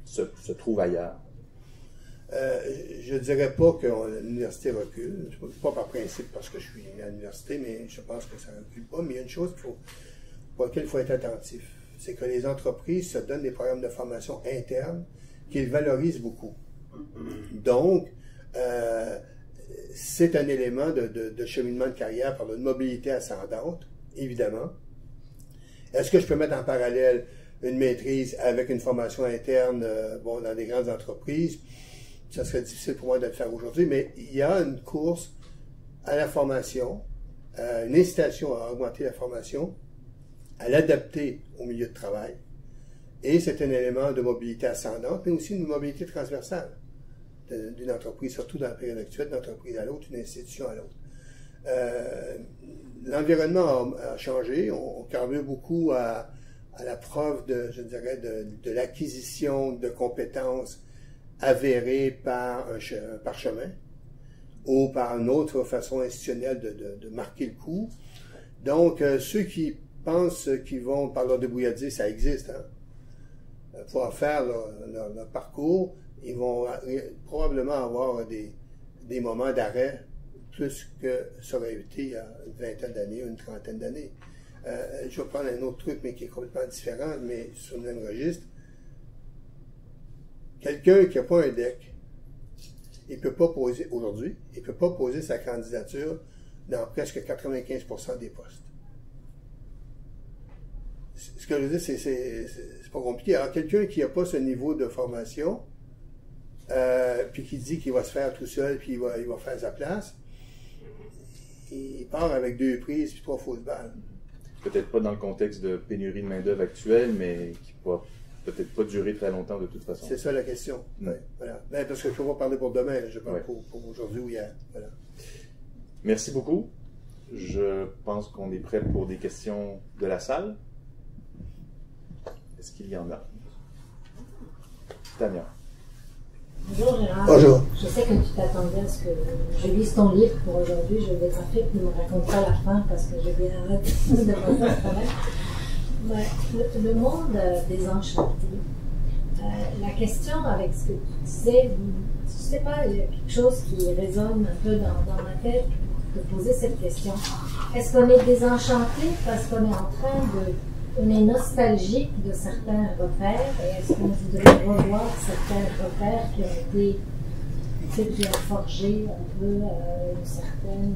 se trouve ailleurs? Je ne dirais pas que l'université recule, pas par principe parce que je suis à l'université, mais je pense que ça ne recule pas. Mais il y a une chose pour laquelle il faut être attentif, c'est que les entreprises se donnent des programmes de formation internes qu'ils valorisent beaucoup. Donc, c'est un élément de cheminement de carrière par une mobilité ascendante, évidemment. Est-ce que je peux mettre en parallèle une maîtrise avec une formation interne dans des grandes entreprises? Ça serait difficile pour moi de le faire aujourd'hui, mais il y a une course à la formation, une incitation à augmenter la formation, à l'adapter au milieu de travail. Et c'est un élément de mobilité ascendante, mais aussi une mobilité transversale d'une entreprise, surtout dans la période actuelle, d'une entreprise à l'autre, d'une institution à l'autre. L'environnement a changé, on carbure beaucoup à la preuve de l'acquisition de compétences avérées par un parchemin ou par une autre façon institutionnelle de marquer le coup. Donc, ceux qui pensent qu'ils vont, par leur débrouillardise, ça existe, pouvoir faire leur parcours, ils vont probablement avoir des moments d'arrêt plus que ça aurait été il y a une vingtaine d'années ou une trentaine d'années. Je vais prendre un autre truc, mais qui est complètement différent, mais sur le même registre. Quelqu'un qui n'a pas un DEC, il ne peut pas poser, aujourd'hui, il ne peut pas poser sa candidature dans presque 95% des postes. Ce que je veux dire, c'est pas compliqué. Alors, quelqu'un qui n'a pas ce niveau de formation, puis qui dit qu'il va se faire tout seul, puis il va faire sa place, il part avec 2 prises puis 3 fausses balles. Peut-être pas dans le contexte de pénurie de main-d'œuvre actuelle, mais qui ne va peut-être pas durer très longtemps de toute façon. C'est ça la question. Oui, voilà. Ben, parce que je ne peux pas parler pour demain, je parle pour aujourd'hui ou hier. Voilà. Merci beaucoup. Je pense qu'on est prêt pour des questions de la salle. Est-ce qu'il y en a? Tania. Bonjour Gérard. Bonjour. Je sais que tu t'attendais à ce que je lise ton livre pour aujourd'hui. Je vais être fait que tu me raconteras la fin parce que j'ai bien hâte de voir ça quand même. Le monde désenchanté. La question avec ce que tu disais, je ne sais pas, il y a quelque chose qui résonne un peu dans ma tête pour te poser cette question. Est-ce qu'on est désenchanté parce qu'on est en train de... On est nostalgique de certains repères et est-ce qu'on voudrait revoir certains repères qui ont été, qui ont forgé un peu une certaine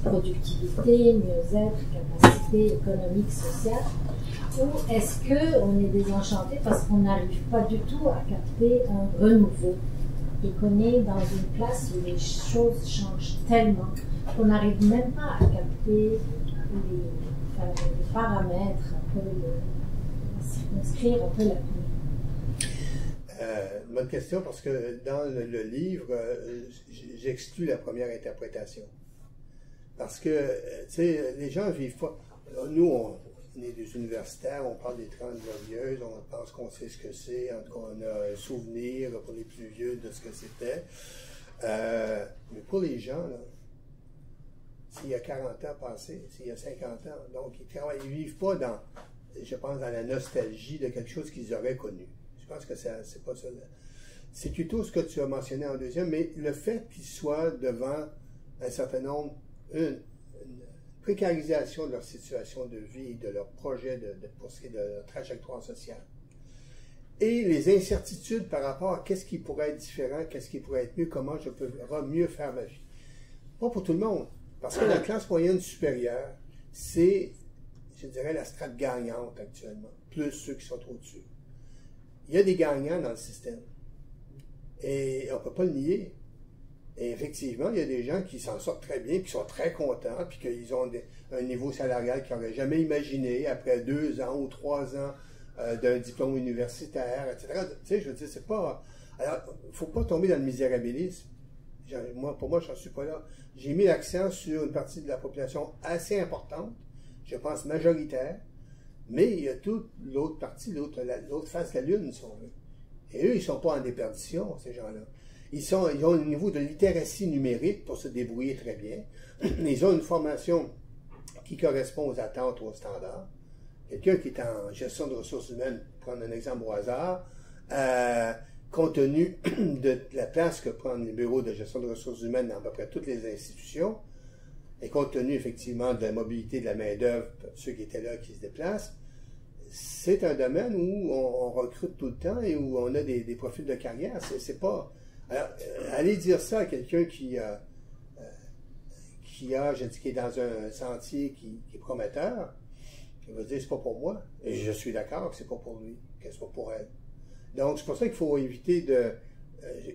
productivité, mieux-être, capacité économique, sociale? Ou est-ce qu'on est désenchanté parce qu'on n'arrive pas du tout à capter un renouveau et qu'on est dans une place où les choses changent tellement qu'on n'arrive même pas à capter les paramètres, un peu circonscrire un peu la vie? Bonne question, parce que dans le livre, j'exclus la première interprétation. Parce que, tu sais, les gens vivent pas... Nous, on est des universitaires, on parle des 30 glorieuses, on pense qu'on sait ce que c'est, en tout cas, on a un souvenir pour les plus vieux de ce que c'était. Mais pour les gens, là, s'il y a 40 ans passés, s'il y a 50 ans, donc ils ne vivent pas dans, je pense, dans la nostalgie de quelque chose qu'ils auraient connu. Je pense que c'est pas ça. C'est plutôt ce que tu as mentionné en deuxième, mais le fait qu'ils soient devant un certain nombre, une précarisation de leur situation de vie, de leur projet de leur trajectoire sociale, et les incertitudes par rapport à qu'est-ce qui pourrait être différent, qu'est-ce qui pourrait être mieux, comment je peux mieux faire ma vie. Pas pour tout le monde. Parce que la classe moyenne supérieure, c'est, je dirais, la strate gagnante actuellement, plus ceux qui sont au-dessus. Il y a des gagnants dans le système. Et on ne peut pas le nier. Et effectivement, il y a des gens qui s'en sortent très bien, qui sont très contents, puis qu'ils ont un niveau salarial qu'ils n'auraient jamais imaginé après 2 ans ou 3 ans d'un diplôme universitaire, etc. Tu sais, je veux dire, c'est pas... Alors, il ne faut pas tomber dans le misérabilisme. Pour moi, je n'en suis pas là. J'ai mis l'accent sur une partie de la population assez importante, je pense majoritaire, mais il y a toute l'autre partie, l'autre face de la Lune, si on veut. Et eux, ils ne sont pas en déperdition, ces gens-là. Ils ont un niveau de littératie numérique pour se débrouiller très bien. Ils ont une formation qui correspond aux attentes, aux standards. quelqu'un qui est en gestion de ressources humaines, pour prendre un exemple au hasard, compte tenu de la place que prennent les bureaux de gestion de ressources humaines dans à peu près toutes les institutions, et compte tenu effectivement de la mobilité de la main-d'œuvre, ceux qui étaient là, qui se déplacent, c'est un domaine où on recrute tout le temps et où on a des profils de carrière. C'est pas. Alors, aller dire ça à quelqu'un qui est dans un sentier qui est prometteur, il va dire c'est pas pour moi. Et je suis d'accord que c'est pas pour lui, que c'est pas pour elle. Donc, c'est pour ça qu'il faut éviter de.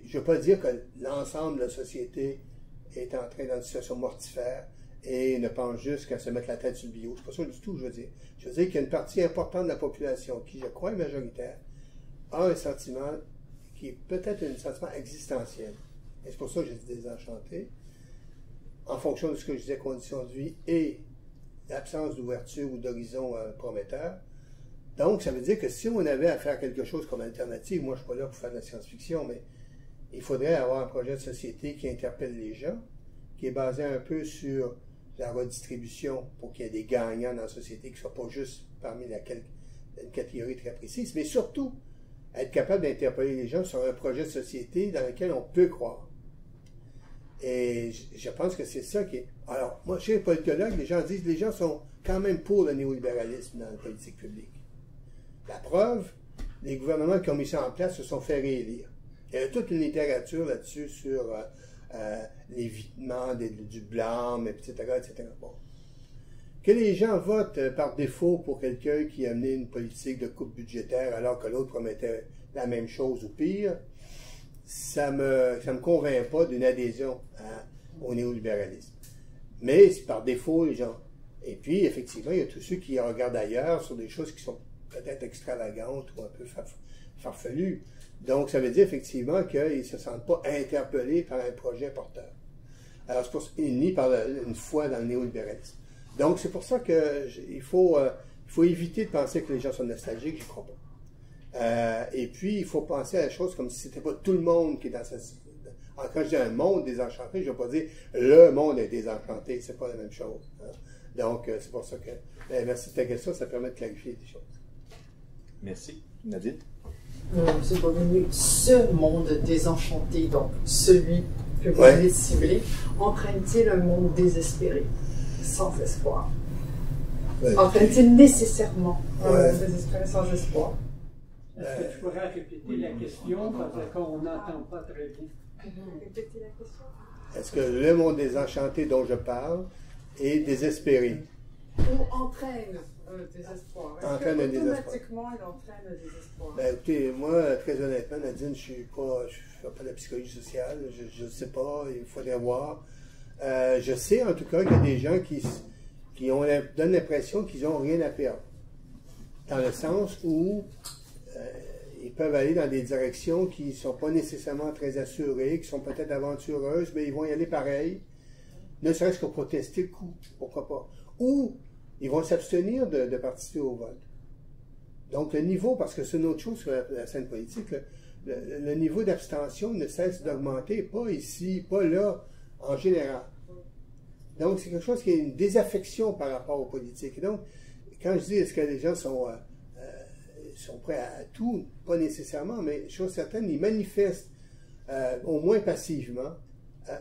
Je ne veux pas dire que l'ensemble de la société est en train dans une situation mortifère et ne pense juste qu'à se mettre la tête sur le bio. C'est pas ça du tout, je veux dire. Je veux dire qu'il y a une partie importante de la population qui, je crois, est majoritaire, a un sentiment qui est peut-être un sentiment existentiel. Et c'est pour ça que j'ai dit désenchanté. En fonction de ce que je disais, conditions de vie et l'absence d'ouverture ou d'horizon prometteur. Donc, ça veut dire que si on avait à faire quelque chose comme alternative, moi je ne suis pas là pour faire de la science-fiction, mais il faudrait avoir un projet de société qui interpelle les gens, qui est basé un peu sur la redistribution pour qu'il y ait des gagnants dans la société qui ne soient pas juste parmi une catégorie très précise, mais surtout être capable d'interpeller les gens sur un projet de société dans lequel on peut croire. Et je pense que c'est ça qui est... Alors, moi, chez les politologues, les gens disent que les gens sont quand même pour le néolibéralisme dans la politique publique. La preuve, les gouvernements qui ont mis ça en place se sont fait réélire. Il y a toute une littérature là-dessus sur l'évitement du blâme, etc., etc. Bon. Que les gens votent par défaut pour quelqu'un qui a mené une politique de coupe budgétaire alors que l'autre promettait la même chose ou pire, ça me convainc pas d'une adhésion au néolibéralisme. Mais c'est par défaut, les gens. Et puis, effectivement, il y a tous ceux qui regardent ailleurs sur des choses qui sont peut-être extravagantes ou un peu farfelues. Donc, ça veut dire effectivement qu'ils ne se sentent pas interpellés par un projet porteur. Alors, c'est pour ça, ni par une foi dans le néolibéralisme. Donc, c'est pour ça qu'il faut éviter de penser que les gens sont nostalgiques, je ne crois pas. Et puis, il faut penser à la chose comme si ce n'était pas tout le monde qui est dans cette... Alors, quand je dis un monde désenchanté, je ne vais pas dire le monde est désenchanté, c'est pas la même chose. Hein? Donc, c'est pour ça que... merci de ta question, ça permet de clarifier des choses. Merci. Nadine? M. Beaumenu, ce monde désenchanté, donc celui que vous avez ciblé, entraîne-t-il un monde désespéré, sans espoir? Entraîne-t-il nécessairement un monde désespéré, sans espoir? Est-ce que tu pourrais répéter la question parce qu'on n'entend pas très bien? Répétez la question. Est-ce que le monde désenchanté dont je parle est désespéré? Ou entraîne un désespoir? Entraîne un désespoir. Automatiquement, il entraîne un désespoir. Ben, écoutez, moi, très honnêtement, Nadine, je ne fais pas de la psychologie sociale, je ne sais pas, il faudrait voir. Je sais en tout cas qu'il y a des gens qui donnent l'impression qu'ils n'ont rien à perdre. Dans le sens où ils peuvent aller dans des directions qui ne sont pas nécessairement très assurées, qui sont peut-être aventureuses, mais ils vont y aller pareil, ne serait-ce que pour tester le coup, pourquoi pas. Ou ils vont s'abstenir de participer au vote. Donc le niveau, parce que c'est une autre chose sur la scène politique, le niveau d'abstention ne cesse d'augmenter, pas ici, pas là, en général. Donc c'est quelque chose qui est une désaffection par rapport aux politiques. Et donc, quand je dis est-ce que les gens sont prêts à tout, pas nécessairement, mais chose certaine, ils manifestent au moins passivement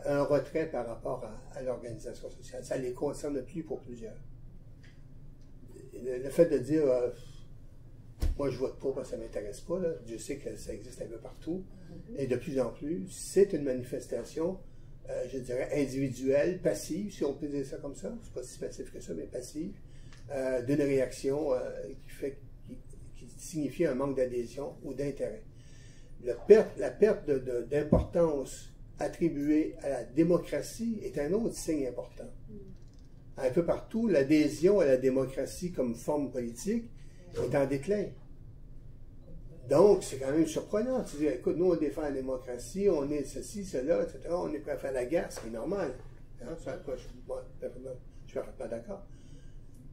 un retrait par rapport à l'organisation sociale. Ça les concerne plus pour plusieurs. Le fait de dire moi je vote pas parce que ça ne m'intéresse pas, là. Je sais que ça existe un peu partout, et de plus en plus, c'est une manifestation, je dirais, individuelle, passive, si on peut dire ça comme ça, c'est pas si passif que ça, mais passive, d'une réaction qui signifie un manque d'adhésion ou d'intérêt. La perte d'importance attribuée à la démocratie est un autre signe important. Un peu partout, l'adhésion à la démocratie comme forme politique est en déclin. Donc, c'est quand même surprenant. Tu dis, écoute, nous, on défend la démocratie, on est ceci, cela, etc. On est prêt à faire la guerre, ce qui est normal. Hein? Je suis parfaitement d'accord.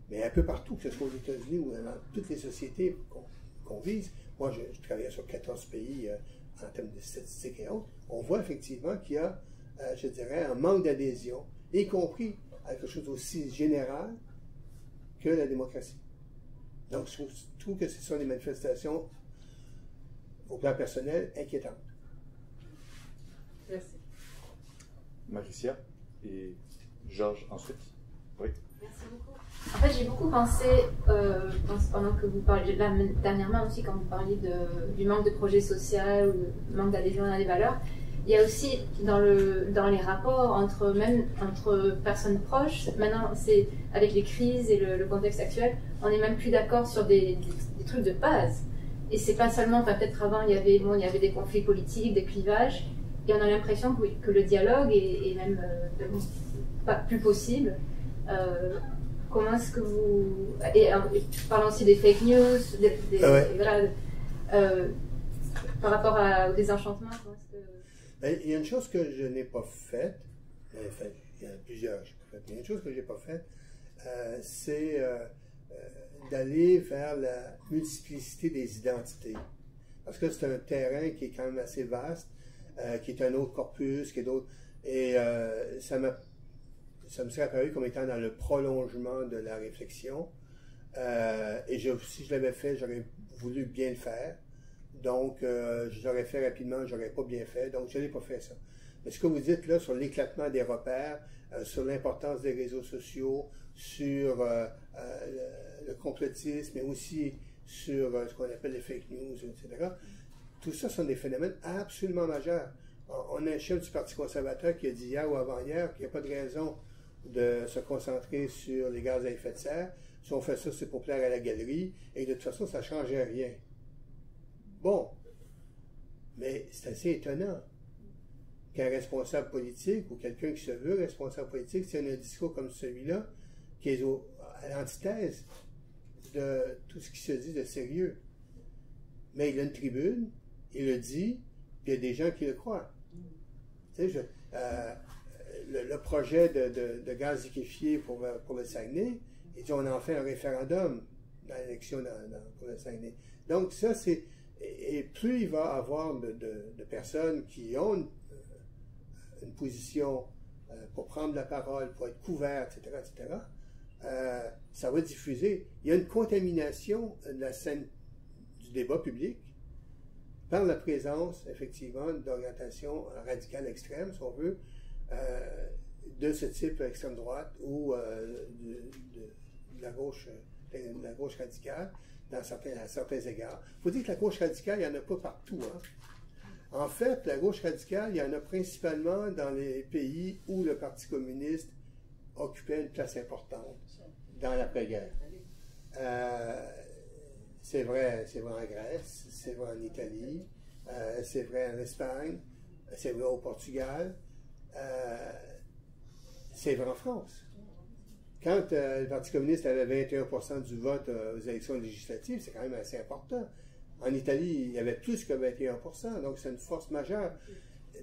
Mais un peu partout, que ce soit aux États-Unis ou dans toutes les sociétés qu'on vise, moi, je travaille sur 14 pays en termes de statistiques et autres, on voit effectivement qu'il y a, je dirais, un manque d'adhésion, y compris à quelque chose aussi général que la démocratie. Donc, je trouve que ce sont des manifestations, au plan personnel, inquiétantes. Merci. Maricia et Georges ensuite. Oui. Merci beaucoup. En fait, j'ai beaucoup pensé, pendant que vous parliez, là, dernièrement aussi, quand vous parliez du manque de projet social ou du manque d'adhésion à des valeurs, il y a aussi dans les rapports entre personnes proches, maintenant, c'est avec les crises et le contexte actuel, on n'est même plus d'accord sur des trucs de base. Et c'est pas seulement, enfin, peut-être avant, il y avait des conflits politiques, des clivages, et on a l'impression que le dialogue est même pas plus possible. Comment est-ce que vous... Et parlons aussi des fake news, voilà, par rapport au désenchantement, comment est-ce que... Ben, il y a une chose que je n'ai pas faite, enfin, il y en a plusieurs que je n'ai pas faites, mais il y a une chose que je n'ai pas faite, c'est d'aller vers la multiplicité des identités. Parce que c'est un terrain qui est quand même assez vaste, qui est un autre corpus, qui est d'autres... Et ça me serait apparu comme étant dans le prolongement de la réflexion. Et si je l'avais fait, j'aurais voulu bien le faire. Donc, je l'aurais fait rapidement, je n'aurais pas bien fait. Donc, je n'ai pas fait ça. Mais ce que vous dites là sur l'éclatement des repères, sur l'importance des réseaux sociaux, sur le complotisme, mais aussi sur ce qu'on appelle les fake news, etc., tout ça sont des phénomènes absolument majeurs. On a un chef du Parti conservateur qui a dit hier ou avant-hier qu'il n'y a pas de raison de se concentrer sur les gaz à effet de serre. Si on fait ça, c'est pour plaire à la galerie, et de toute façon, ça ne changeait rien. Bon, mais c'est assez étonnant qu'un responsable politique ou quelqu'un qui se veut responsable politique tienne un discours comme celui-là, qui est à l'antithèse de tout ce qui se dit de sérieux. Mais il a une tribune, il le dit, puis il y a des gens qui le croient. Tu sais, le projet de gaz liquéfié pour le Saguenay, il dit on en fait un référendum dans l'élection pour le Saguenay. Donc ça, c'est... Et plus il va y avoir de personnes qui ont une position pour prendre la parole, pour être couvertes, etc., ça va diffuser. Il y a une contamination de la scène du débat public par la présence, effectivement, d'orientation radicale extrême, si on veut, de ce type extrême droite ou de la gauche radicale à certains égards. Il faut dire que la gauche radicale, il n'y en a pas partout. Hein. En fait, la gauche radicale, il y en a principalement dans les pays où le Parti communiste occupait une place importante dans l'après-guerre. C'est vrai en Grèce, c'est vrai en Italie, c'est vrai en Espagne, c'est vrai au Portugal, c'est vrai en France. Quand le Parti communiste avait 21% du vote aux élections législatives, c'est quand même assez important. En Italie, il y avait plus que 21%, donc c'est une force majeure.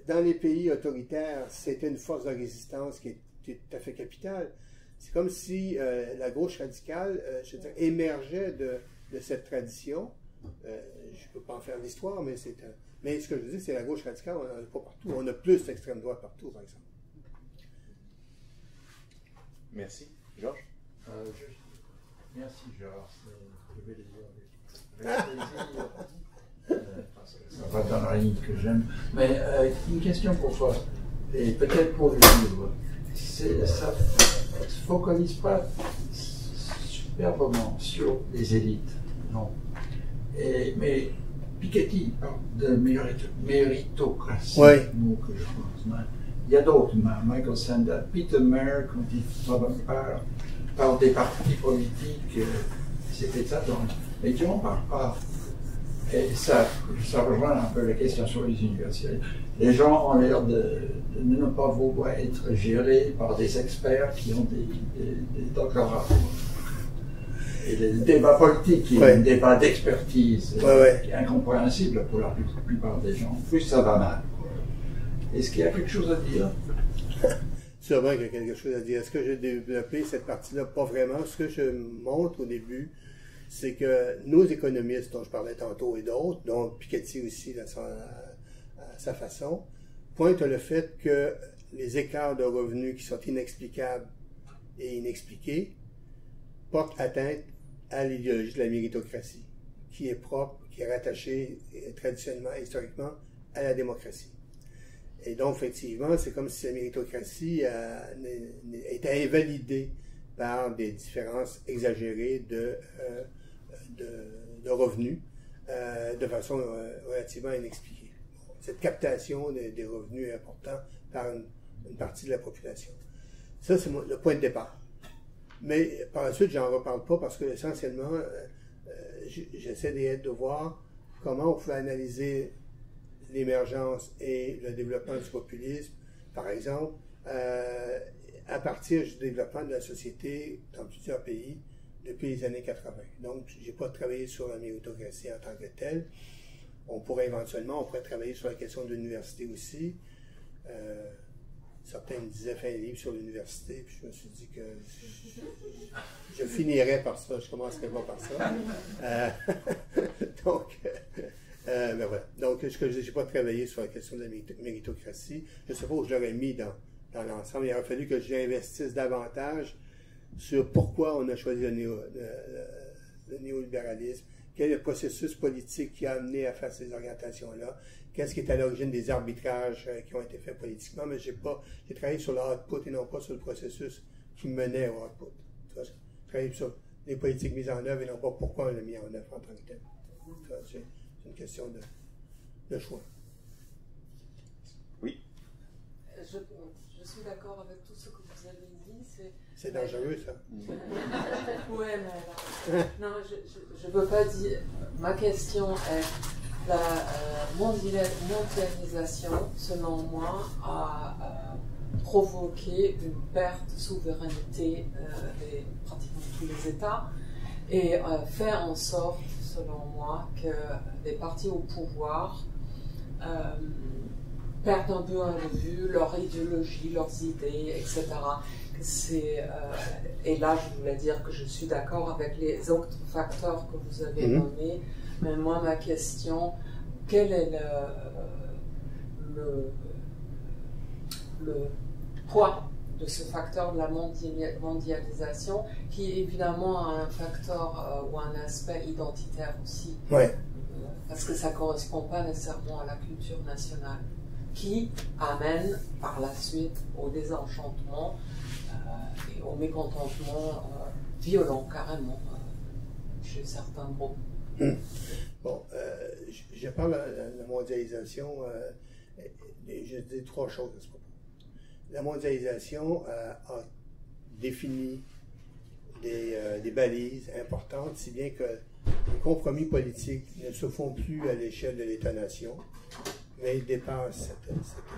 Dans les pays autoritaires, c'était une force de résistance qui est tout à fait capitale. C'est comme si la gauche radicale, je veux dire, émergeait de cette tradition. Je ne peux pas en faire l'histoire, mais mais ce que je veux dire, c'est la gauche radicale, on n'en a pas partout. On a plus d'extrême droite partout, par exemple. Merci. Georges? Merci, Georges. Je vais les dire avec plaisir. Parce que ça va dans la ligne que j'aime. Mais une question pour toi, et peut-être pour le livre. Ça ne se focalise pas superbement sur les élites, non. Mais Piketty parle de méritocratie, mot que je pense. Il y a d'autres, Michael Sandel, Peter Mayer, quand il parle des partis politiques, c'était ça, donc. Mais qui n'en parle pas. Et ça rejoint un peu la question sur les universités. Les gens ont l'air de ne pas vouloir être gérés par des experts qui ont des doctorats. Et le débat politique, qui est un débat d'expertise, qui est incompréhensible pour la plupart des gens, plus ça va mal. Est-ce qu'il y a quelque chose à dire? Sûrement qu'il y a quelque chose à dire. Est-ce que j'ai développé cette partie-là? Pas vraiment. Ce que je montre au début, c'est que nos économistes, dont je parlais tantôt, et d'autres, dont Piketty aussi à sa façon, pointent le fait que les écarts de revenus qui sont inexplicables et inexpliqués portent atteinte à l'idéologie de la méritocratie, qui est propre, qui est rattachée traditionnellement, historiquement, à la démocratie. Et donc, effectivement, c'est comme si la méritocratie était invalidée par des différences exagérées de revenus de façon relativement inexpliquée. Cette captation des revenus importants par une partie de la population. Ça, c'est le point de départ. Mais par la suite, j'en reparle pas parce que essentiellement, j'essaie de voir comment on pouvait analyser l'émergence et le développement du populisme, par exemple, à partir du développement de la société dans plusieurs pays depuis les années 80. Donc, j'ai pas travaillé sur la méritocratie en tant que telle. On pourrait travailler sur la question de l'université aussi. Certains me disaient faire un livre sur l'université, puis je me suis dit que je finirais par ça, je commencerai pas par ça. Donc, ben voilà. Donc, je n'ai pas travaillé sur la question de la méritocratie. Je ne sais pas où je l'aurais mis dans l'ensemble. Il aurait fallu que j'investisse davantage sur pourquoi on a choisi le néolibéralisme, quel est le processus politique qui a amené à faire ces orientations-là, qu'est-ce qui est à l'origine des arbitrages qui ont été faits politiquement, mais j'ai travaillé sur le output et non pas sur le processus qui menait au output. J'ai travaillé sur les politiques mises en œuvre et non pas pourquoi on l'a mis en œuvre en tant que tel. C'est une question de choix. Oui. Je suis d'accord avec tout ce que vous avez dit. C'est dangereux, ça. Oui, mais non, je ne veux pas dire. Ma question est la mondialisation, selon moi, a provoqué une perte de souveraineté de pratiquement tous les États et fait en sorte, selon moi, que les partis au pouvoir perdent un peu de vue leur idéologie, leurs idées, etc. Et là, je voulais dire que je suis d'accord avec les autres facteurs que vous avez nommés, mais moi, ma question, quel est le poids de ce facteur de la mondialisation, qui évidemment a un facteur ou un aspect identitaire aussi, parce que ça ne correspond pas nécessairement à la culture nationale, qui amène par la suite au désenchantement et au mécontentement violent carrément chez certains groupes. Bon, je parle de la mondialisation, je dis trois choses à ce propos. La mondialisation a défini des balises importantes, si bien que les compromis politiques ne se font plus à l'échelle de l'État-nation, mais ils dépassent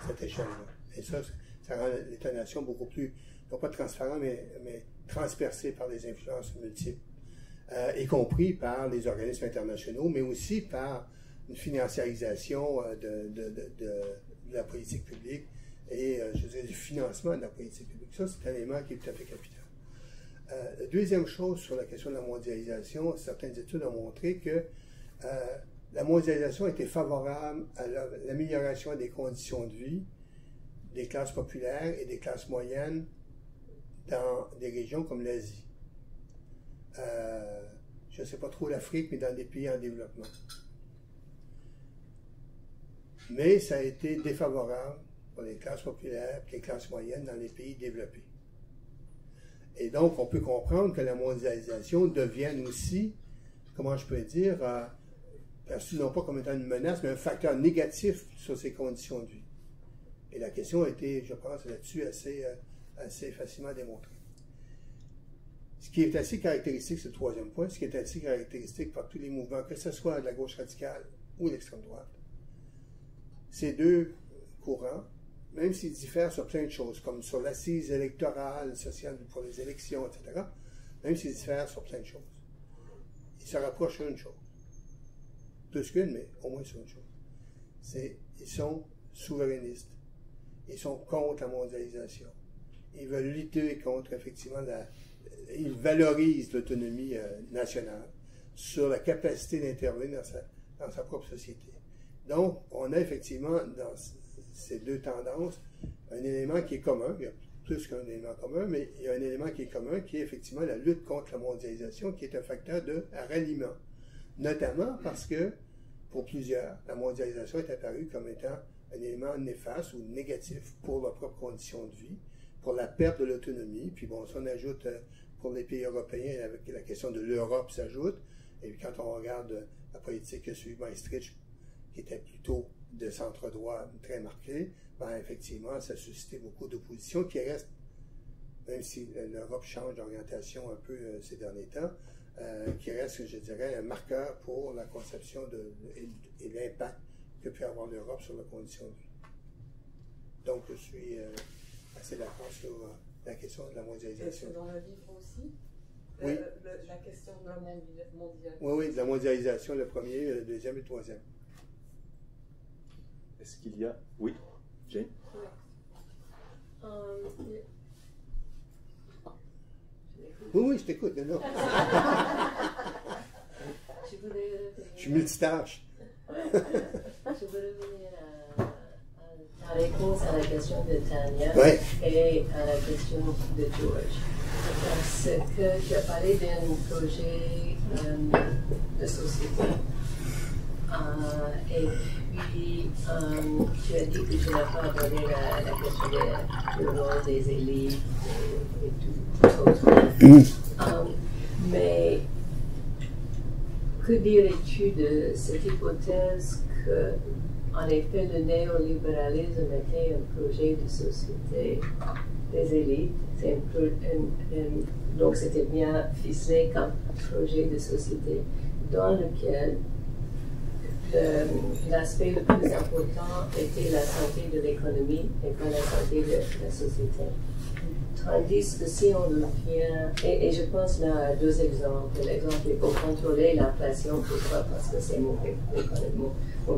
cette échelle-là. Et ça rend l'État-nation beaucoup plus, non pas transparent, mais transpercé par des influences multiples, y compris par les organismes internationaux, mais aussi par une financiarisation de la politique publique et, je dirais, du financement de la politique publique. Ça, c'est un élément qui est tout à fait capital. La deuxième chose sur la question de la mondialisation, certaines études ont montré que la mondialisation était favorable à l'amélioration des conditions de vie des classes populaires et des classes moyennes dans des régions comme l'Asie. Je ne sais pas trop l'Afrique, mais dans des pays en développement. Mais ça a été défavorable pour les classes populaires et les classes moyennes dans les pays développés. Et donc, on peut comprendre que la mondialisation devienne aussi, comment je peux dire, perçue non pas comme étant une menace, mais un facteur négatif sur ces conditions de vie. Et la question a été, je pense, là-dessus assez facilement démontrée. Ce qui est assez caractéristique, c'est le troisième point, ce qui est assez caractéristique par tous les mouvements, que ce soit de la gauche radicale ou l'extrême droite, ces deux courants, même s'ils diffèrent sur plein de choses, comme sur l'assise électorale, sociale pour les élections, etc., même s'ils diffèrent sur plein de choses, ils se rapprochent sur une chose. Plus qu'une, mais au moins sur une chose. Ils sont souverainistes. Ils sont contre la mondialisation. Ils veulent lutter contre, effectivement, ils valorisent l'autonomie nationale sur la capacité d'intervenir dans sa propre société. Donc, on a effectivement, dans ces deux tendances, un élément qui est commun. Il y a plus qu'un élément commun, mais il y a un élément qui est commun, qui est effectivement la lutte contre la mondialisation, qui est un facteur de ralliement. Notamment parce que, pour plusieurs, la mondialisation est apparue comme étant un élément néfaste ou négatif pour leurs propres conditions de vie, pour la perte de l'autonomie. Puis bon, si on ajoute pour les pays européens, avec la question de l'Europe s'ajoute, et puis quand on regarde la politique que suit Maastricht, qui était plutôt de centre-droit très marqué, ben effectivement, ça a suscité beaucoup d'opposition qui reste, même si l'Europe change d'orientation un peu ces derniers temps, qui reste, je dirais, un marqueur pour la conception et l'impact que peut avoir l'Europe sur la condition de vie. Donc, je suis assez d'accord sur la question de la mondialisation. Est-ce dans le livre aussi? Oui. La question de la mondialisation. Oui, de la mondialisation, le premier, le deuxième et le troisième. Est-ce qu'il y a... Oui, Jane? Oui, je t'écoute, non. Je suis multitâche. Je voulais revenir à ta réponse à la question de Tania et à la question de George. Parce que tu as parlé d'un projet de société. Et puis, tu as dit que tu n'as pas abordé la question du rôle des élites et tout autre. Mais que dirais-tu de cette hypothèse que, en effet, le néolibéralisme était un projet de société des élites? Donc, c'était bien ficelé comme projet de société dans lequel l'aspect le plus important était la santé de l'économie et pas la santé de la société. Tandis que si on revient, et je pense là à deux exemples. L'exemple est pour contrôler l'inflation, pourquoi? Parce que c'est mauvais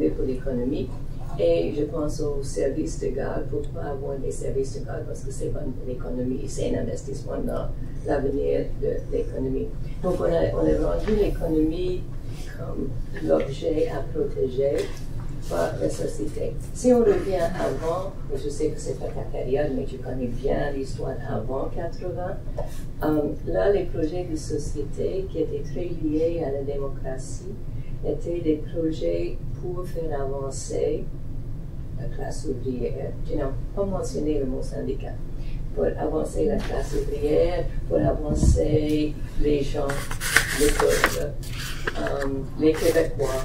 pour l'économie. Et je pense aux services de garde, pourquoi avoir des services de garde? Parce que c'est bon pour l'économie, c'est un investissement dans l'avenir de l'économie. Donc on a rendu l'économie comme l'objet à protéger par la société. Si on revient avant, je sais que c'est pas ta période, mais tu connais bien l'histoire avant 80, là les projets de société qui étaient très liés à la démocratie étaient des projets pour faire avancer la classe ouvrière. Tu n'as pas mentionné le mot syndicat. Pour avancer la classe ouvrière, pour avancer les gens, les peuples, les Québécois.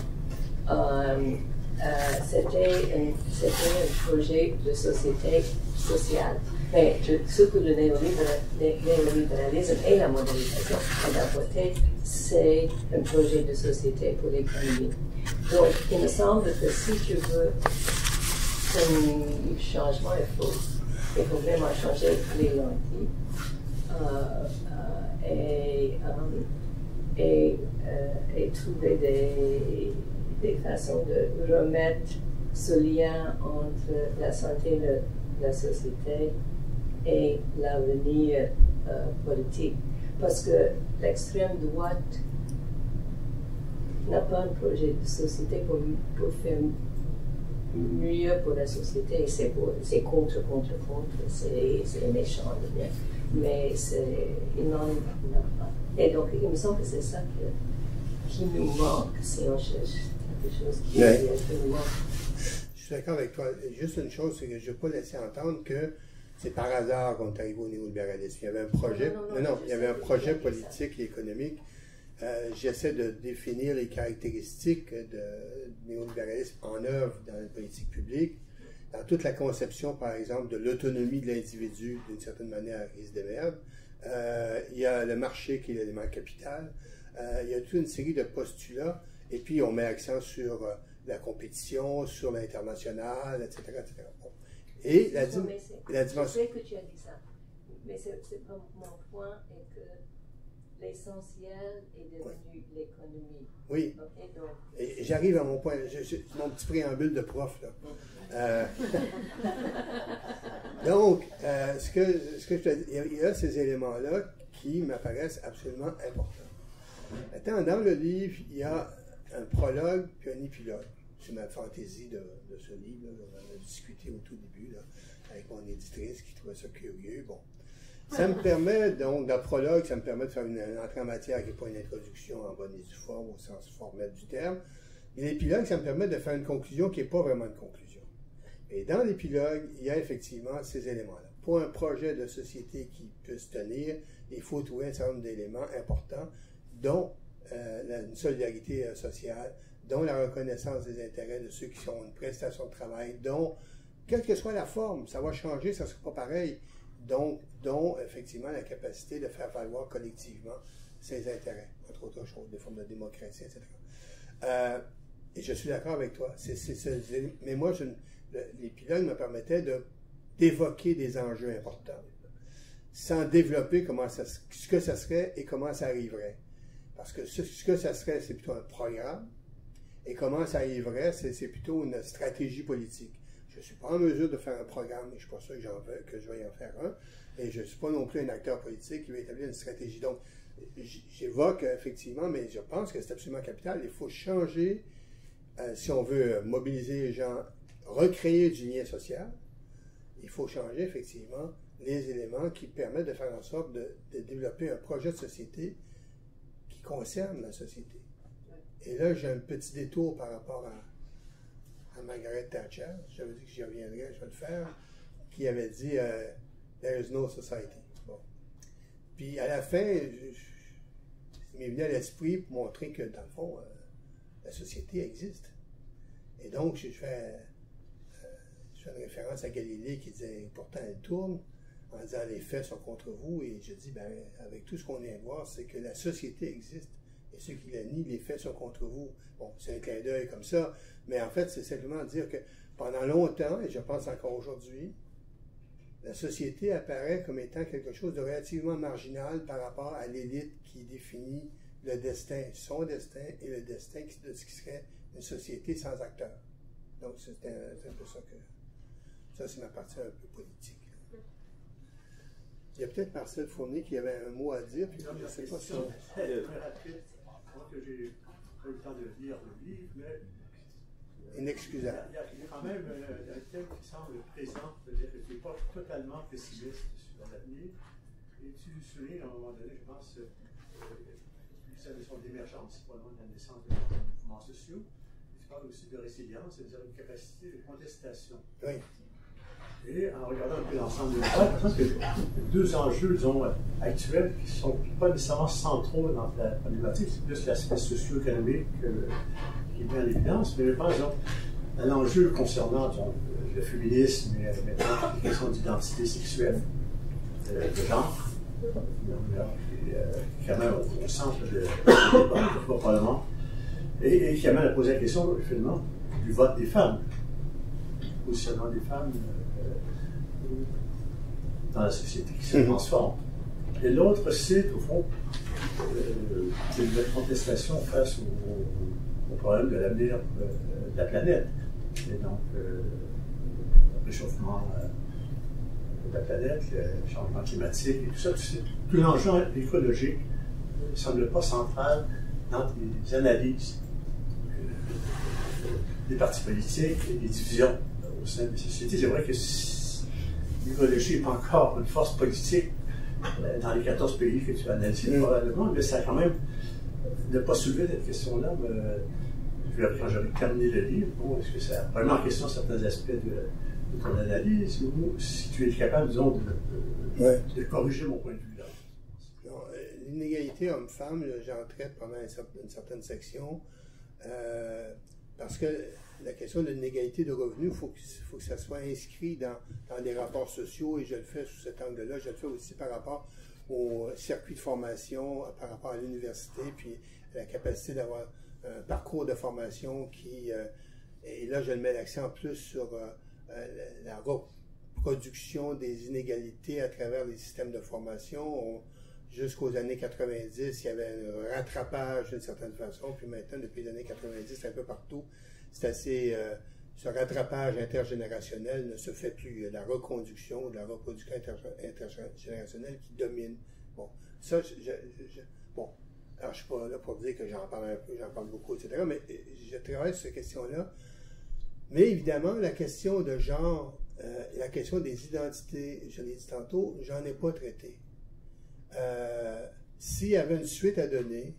C'était un projet de société sociale. Mais ce que le néolibéralisme et la mondialisation ont apporté, c'est un projet de société pour l'économie. Donc, il me semble que si tu veux un changement, il faut vraiment changer les lentilles et trouver des façons de remettre ce lien entre la santé de la société et l'avenir politique. Parce que l'extrême droite n'a pas un projet de société pour faire mieux pour la société. C'est contre, c'est méchant. Mais il n'en a pas. Et donc, il me semble que c'est ça qui nous manque si on cherche quelque chose qui nous manque. Je suis d'accord avec toi. Juste une chose, c'est que je ne vais pas laisser entendre que c'est par hasard qu'on est arrivé au néolibéralisme. Il y avait un projet, il y avait un projet politique et économique. J'essaie de définir les caractéristiques du néolibéralisme en œuvre dans la politique publique. Dans toute la conception, par exemple, de l'autonomie de l'individu, d'une certaine manière, il se démerde. Il y a le marché qui est l'élément capital. Il y a toute une série de postulats. Et puis, on met accent sur la compétition, sur l'international, etc., etc. Bon. Et la dimension... Je sais que tu as dit ça, mais c'est pas mon point, et que l'essentiel est devenu l'économie. Oui. Okay, et j'arrive à mon point, mon petit préambule de prof, là. Donc, ce que je te dis, il y a ces éléments-là qui m'apparaissent absolument importants. Attends, dans le livre, il y a un prologue puis un épilogue. c'est ma fantaisie de ce livre. Là. On en a discuté au tout début là, avec mon éditrice qui trouvait ça curieux. Bon. Ça me permet, donc, dans le prologue, ça me permet de faire une entrée en matière qui n'est pas une introduction en bonne et due forme au sens formel du terme. Et l'épilogue, ça me permet de faire une conclusion qui n'est pas vraiment une conclusion. Et dans l'épilogue, il y a effectivement ces éléments-là. Pour un projet de société qui puisse tenir, il faut trouver un certain nombre d'éléments importants, dont une solidarité sociale, dont la reconnaissance des intérêts de ceux qui ont une prestation de travail, dont, quelle que soit la forme, ça va changer, ça ne sera pas pareil, dont effectivement la capacité de faire valoir collectivement ses intérêts, entre autres choses, des formes de démocratie, etc. Et je suis d'accord avec toi. Mais moi, l'épilogue me permettait d'évoquer des enjeux importants, sans développer ce que ça serait et comment ça arriverait. Parce que ce que ça serait, c'est plutôt un programme, et comment ça arriverait, c'est plutôt une stratégie politique. Je ne suis pas en mesure de faire un programme, et je ne suis pas sûr que je vais en faire un, et je ne suis pas non plus un acteur politique qui va établir une stratégie. Donc, j'évoque effectivement, mais je pense que c'est absolument capital. Il faut changer, si on veut mobiliser les gens, recréer du lien social, il faut changer effectivement les éléments qui permettent de faire en sorte de développer un projet de société qui concerne la société. Et là, j'ai un petit détour par rapport à Margaret Thatcher, j'avais dit que j'y reviendrais, je vais le faire, qui avait dit There is no society. Bon. Puis à la fin, il m'est venu à l'esprit pour montrer que, dans le fond, la société existe. Et donc, je fais une référence à Galilée qui disait pourtant elle tourne, en disant les faits sont contre vous, et je dis, ben, avec tout ce qu'on vient de voir, c'est que la société existe. Et ceux qui la nient, les faits sont contre vous. Bon, c'est un clin d'œil comme ça, mais en fait, c'est simplement dire que pendant longtemps, et je pense encore aujourd'hui, la société apparaît comme étant quelque chose de relativement marginal par rapport à l'élite qui définit le destin, son destin et le destin de ce qui serait une société sans acteurs. Donc, c'est un peu ça que... Ça, c'est ma partie un peu politique. Il y a peut-être Marcel Fournier qui avait un mot à dire, puis je ne sais pas si... Très rapide. Moi, que j'ai pas eu le temps de lire le livre, mais... Inexcusable. Il y a quand même un thème qui semble présent, c'est-à-dire que tu n'es pas totalement pessimiste sur l'avenir, et tu soulignes à un moment donné, je pense, la notion d'émergence, probablement de la naissance de mouvements sociaux. Tu parles aussi de résilience, c'est-à-dire une capacité de contestation. Oui. Et en regardant un peu l'ensemble de ça, je pense que deux enjeux, disons, actuels qui ne sont pas nécessairement centraux dans la problématique, c'est plus l'aspect socio-économique qui met en évidence. Mais par exemple, l'enjeu concernant disons, le féminisme et maintenant les questions d'identité sexuelle, de genre, qui est quand même au centre du débat, probablement, et qui amène à poser la question, finalement, du vote des femmes, du positionnement des femmes dans la société qui se transforme. Et l'autre, c'est, au fond, une contestation face au problème de l'avenir de la planète. Et donc, le réchauffement de la planète, le changement climatique et tout ça, tout l'enjeu écologique ne semble pas central dans les analyses des partis politiques et des divisions au sein des sociétés. C'est vrai que l'écologie n'est pas encore une force politique dans les 14 pays que tu as analysés probablement, mais ça a quand même de ne pas soulever cette question-là. Quand j'aurai terminé le livre, bon, est-ce que ça remet en question certains aspects de ton analyse ou si tu es capable, disons, de corriger mon point de vue là? L'inégalité homme-femme, j'en traite pendant une certaine section. Parce que la question de l'inégalité de revenus, il faut que ça soit inscrit dans des rapports sociaux, et je le fais sous cet angle-là. Je le fais aussi par rapport au circuit de formation, par rapport à l'université, puis la capacité d'avoir un parcours de formation qui... et là, je mets l'accent plus sur la reproduction des inégalités à travers les systèmes de formation. Jusqu'aux années 90, il y avait un rattrapage d'une certaine façon, puis maintenant, depuis les années 90, c'est un peu partout. C'est assez... ce rattrapage intergénérationnel ne se fait plus. Il y a la reconduction, la reproduction intergénérationnelle qui domine. Bon, ça, bon, alors je ne suis pas là pour dire que j'en parle un peu, j'en parle beaucoup, etc., mais je travaille sur ces questions-là. Mais évidemment, la question de genre, la question des identités, je l'ai dit tantôt, j'en ai pas traité. S'il y avait une suite à donner,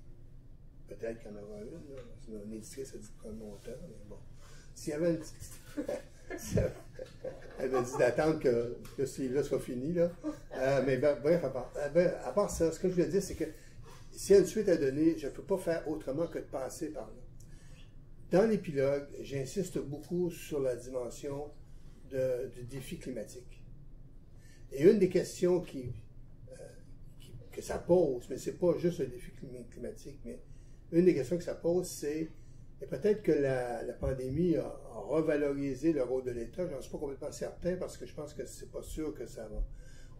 peut-être qu'il y en aura une, là, une éditrice a dit de prendre mon temps, mais bon. S'il y avait une... Elle m'a dit d'attendre que ce livre-là soit fini, là. Mais bref, à part ça, ce que je veux dire, c'est que s'il y a une suite à donner, je ne peux pas faire autrement que de passer par là. Dans l'épilogue, j'insiste beaucoup sur la dimension du défi climatique. Et une des questions que ça pose, mais c'est pas juste un défi climatique, mais une des questions que ça pose, c'est, et peut-être que la pandémie a revalorisé le rôle de l'État, j'en suis pas complètement certain, parce que je pense que c'est pas sûr que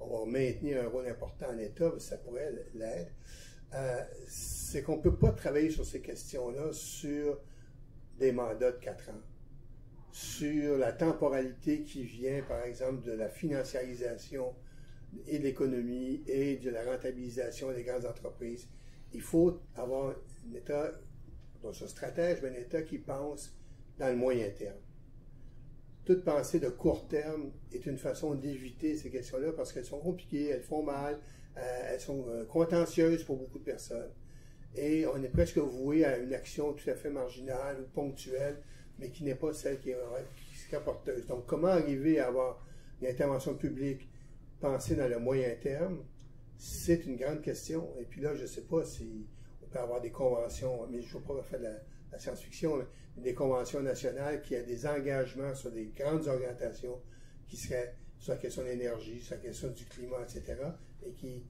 on va maintenir un rôle important en l'État, mais ça pourrait l'être, c'est qu'on peut pas travailler sur ces questions-là sur des mandats de 4 ans, sur la temporalité qui vient, par exemple, de la financiarisation et de l'économie et de la rentabilisation des grandes entreprises. Il faut avoir un État, donc un stratège, mais un État qui pense dans le moyen terme. Toute pensée de court terme est une façon d'éviter ces questions-là parce qu'elles sont compliquées, elles font mal, elles sont contentieuses pour beaucoup de personnes. Et on est presque voué à une action tout à fait marginale ou ponctuelle, mais qui n'est pas celle qui est porteuse. Donc, comment arriver à avoir une intervention publique pensée dans le moyen terme, c'est une grande question. Et puis là, je ne sais pas si on peut avoir des conventions, mais je ne veux pas faire de la science-fiction, mais des conventions nationales qui a des engagements sur des grandes orientations qui seraient sur la question de l'énergie, sur la question du climat, etc., et qui,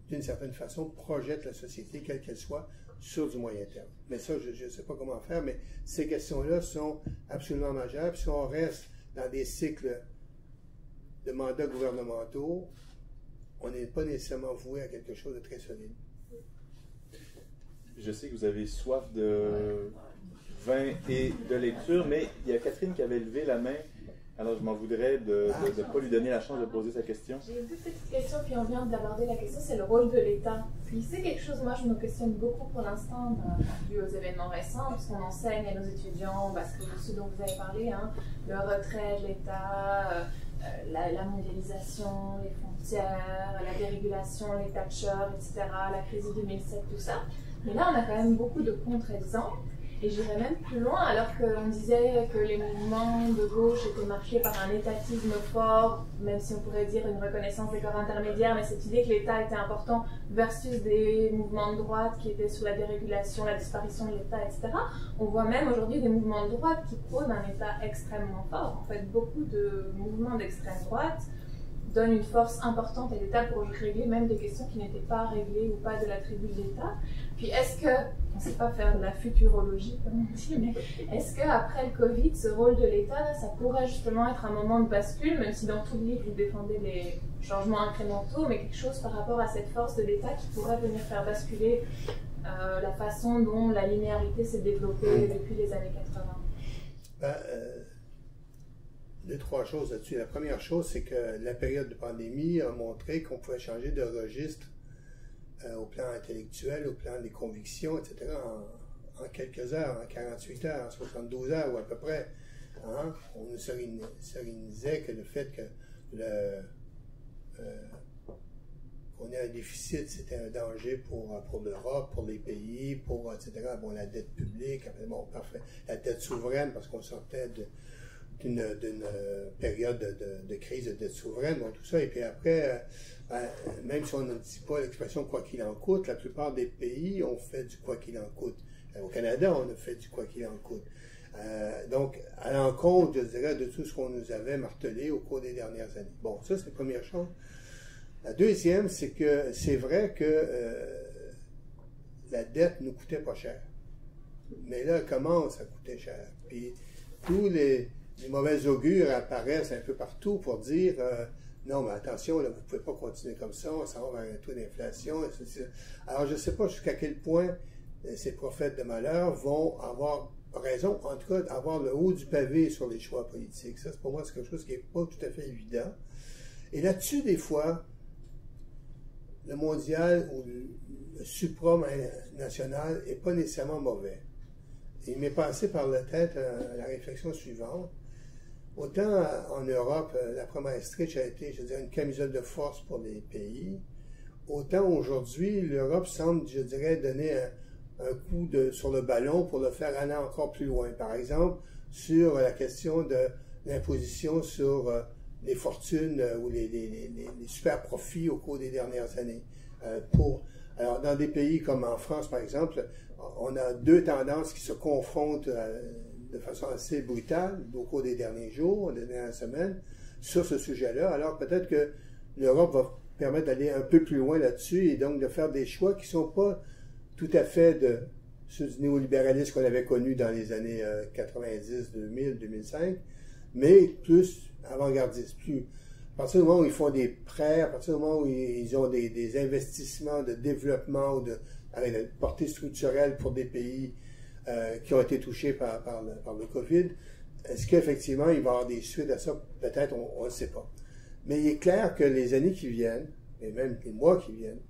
d'une certaine façon, projettent la société, quelle qu'elle soit, sur du moyen terme. Mais ça, je ne sais pas comment faire, mais ces questions-là sont absolument majeures. Puis si on reste dans des cycles de mandats gouvernementaux, on n'est pas nécessairement voué à quelque chose de très solide. Je sais que vous avez soif de vin et de lecture, mais il y a Catherine qui avait levé la main. Alors, je m'en voudrais de ne pas lui donner la chance de poser sa question. J'ai une petite question, puis on vient d'aborder la question, c'est le rôle de l'État. Puis c'est quelque chose, moi je me questionne beaucoup pour l'instant, dû aux événements récents, puisqu'on enseigne à nos étudiants, ce dont vous avez parlé, hein, le retrait de l'État, la mondialisation, les frontières, la dérégulation, les Thatcher, etc., la crise de 2007, tout ça. Mais là, on a quand même beaucoup de contre-exemples. Et j'irais même plus loin, alors qu'on disait que les mouvements de gauche étaient marqués par un étatisme fort, même si on pourrait dire une reconnaissance des corps intermédiaires, mais cette idée que l'État était important versus des mouvements de droite qui étaient sous la dérégulation, la disparition de l'État, etc. On voit même aujourd'hui des mouvements de droite qui prônent un État extrêmement fort. En fait, beaucoup de mouvements d'extrême droite donne une force importante à l'État pour régler même des questions qui n'étaient pas réglées ou pas de la tribu de l'État. Puis est-ce que, on ne sait pas faire de la futurologie comme on dit, mais est-ce qu'après le Covid, ce rôle de l'État, ça pourrait justement être un moment de bascule, même si dans tout le livre vous défendez les changements incrémentaux, mais quelque chose par rapport à cette force de l'État qui pourrait venir faire basculer la façon dont la linéarité s'est développée depuis les années 80? Deux, trois choses là-dessus. La première chose, c'est que la période de pandémie a montré qu'on pouvait changer de registre au plan intellectuel, au plan des convictions, etc., en quelques heures, en 48 heures, en 72 heures ou à peu près. Hein? On nous sérénisait que le fait que qu'on ait un déficit, c'était un danger pour l'Europe, pour les pays, etc. Bon, la dette publique, bon, parfait. La dette souveraine, parce qu'on sortait d'une période de crise de dette souveraine, bon, tout ça. Et puis après, même si on ne dit pas l'expression « quoi qu'il en coûte », la plupart des pays ont fait du « quoi qu'il en coûte ». Au Canada, on a fait du « quoi qu'il en coûte ». Donc, à l'encontre, je dirais, de tout ce qu'on nous avait martelé au cours des dernières années. Bon, ça, c'est la première chose. La deuxième, c'est que c'est vrai que la dette nous coûtait pas cher. Mais là, elle commence à coûter cher. Puis, tous les mauvais augures apparaissent un peu partout pour dire non, mais attention, là, vous ne pouvez pas continuer comme ça, on s'en va vers un taux d'inflation. Alors, je ne sais pas jusqu'à quel point ces prophètes de malheur vont avoir raison, en tout cas, avoir le haut du pavé sur les choix politiques. Ça, pour moi, c'est quelque chose qui n'est pas tout à fait évident. Et là-dessus, des fois, le mondial ou le supranational n'est pas nécessairement mauvais. Il m'est passé par la tête la réflexion suivante. Autant en Europe, la prime Maastricht a été, je dirais, une camisole de force pour les pays, autant aujourd'hui, l'Europe semble, je dirais, donner un coup sur le ballon pour le faire aller encore plus loin. Par exemple, sur la question de l'imposition sur les fortunes ou les super profits au cours des dernières années. Alors, dans des pays comme en France, par exemple, on a deux tendances qui se confrontent de façon assez brutale au cours des derniers jours, des dernières semaines, sur ce sujet-là. Alors, peut-être que l'Europe va permettre d'aller un peu plus loin là-dessus et donc de faire des choix qui ne sont pas tout à fait de ceux du néolibéralisme qu'on avait connu dans les années 90, 2000, 2005, mais plus avant-gardistes, plus... À partir du moment où ils font des prêts, à partir du moment où ils ont des investissements de développement ou avec une portée structurelle pour des pays qui ont été touchés par le COVID, est-ce qu'effectivement il va y avoir des suites à ça? Peut-être, on ne sait pas. Mais il est clair que les années qui viennent, et même les mois qui viennent,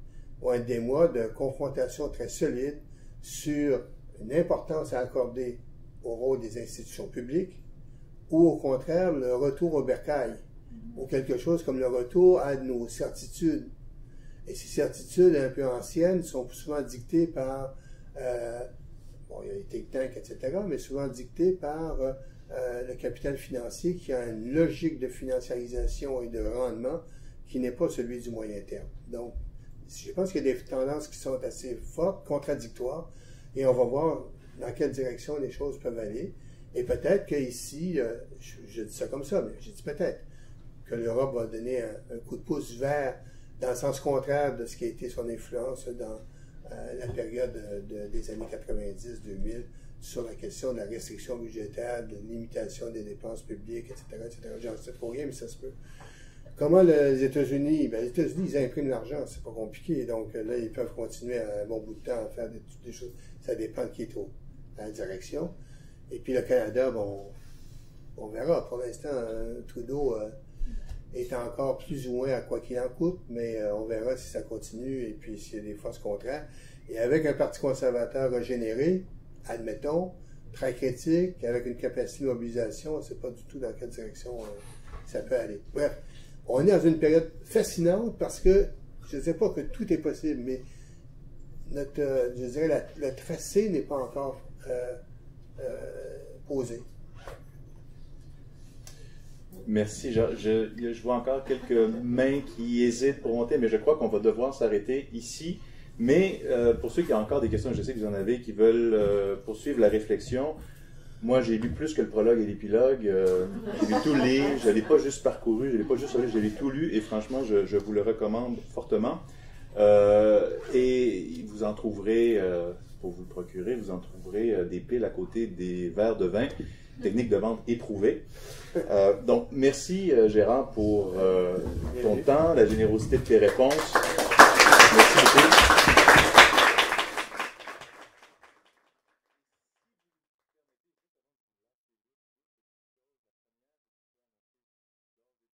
vont être des mois de confrontation très solide sur une importance à accorder au rôle des institutions publiques ou au contraire le retour au bercail ou quelque chose comme le retour à nos certitudes. Et ces certitudes un peu anciennes sont souvent dictées par, il y a les think tanks, etc., mais souvent dictées par le capital financier qui a une logique de financiarisation et de rendement qui n'est pas celui du moyen terme. Donc, je pense qu'il y a des tendances qui sont assez fortes, contradictoires, et on va voir dans quelle direction les choses peuvent aller. Et peut-être qu'ici, je dis ça comme ça, mais je dis peut-être, que l'Europe va donner un coup de pouce vers, dans le sens contraire de ce qui a été son influence dans la période des années 90-2000 sur la question de la restriction budgétaire, de limitation des dépenses publiques, etc., etc. J'en sais trop rien, mais ça se peut. Comment les États-Unis? Les États-Unis, ils impriment l'argent, c'est pas compliqué, donc là, ils peuvent continuer un bon bout de temps à faire des choses. Ça dépend de qui est à la direction. Et puis le Canada, bon, on verra. Pour l'instant, Trudeau est encore plus ou moins à quoi qu'il en coûte, mais on verra si ça continue et puis s'il y a des forces contraires. Et avec un parti conservateur régénéré, admettons, très critique, avec une capacité de mobilisation, on ne sait pas du tout dans quelle direction ça peut aller. Bref, on est dans une période fascinante parce que, je ne sais pas que tout est possible, mais je dirais, le tracé n'est pas encore posé. Merci. Je vois encore quelques mains qui hésitent pour monter, mais je crois qu'on va devoir s'arrêter ici. Mais pour ceux qui ont encore des questions, je sais que vous en avez, qui veulent poursuivre la réflexion, moi j'ai lu plus que le prologue et l'épilogue. J'ai lu tout le livre, je ne l'ai pas juste parcouru, je ne l'ai pas juste lu, je l'ai tout lu et franchement je vous le recommande fortement. Et vous en trouverez, pour vous le procurer, vous en trouverez des piles à côté des verres de vin. Technique de vente éprouvée. Donc, merci Gérard pour ton temps, la générosité de tes réponses. Merci beaucoup.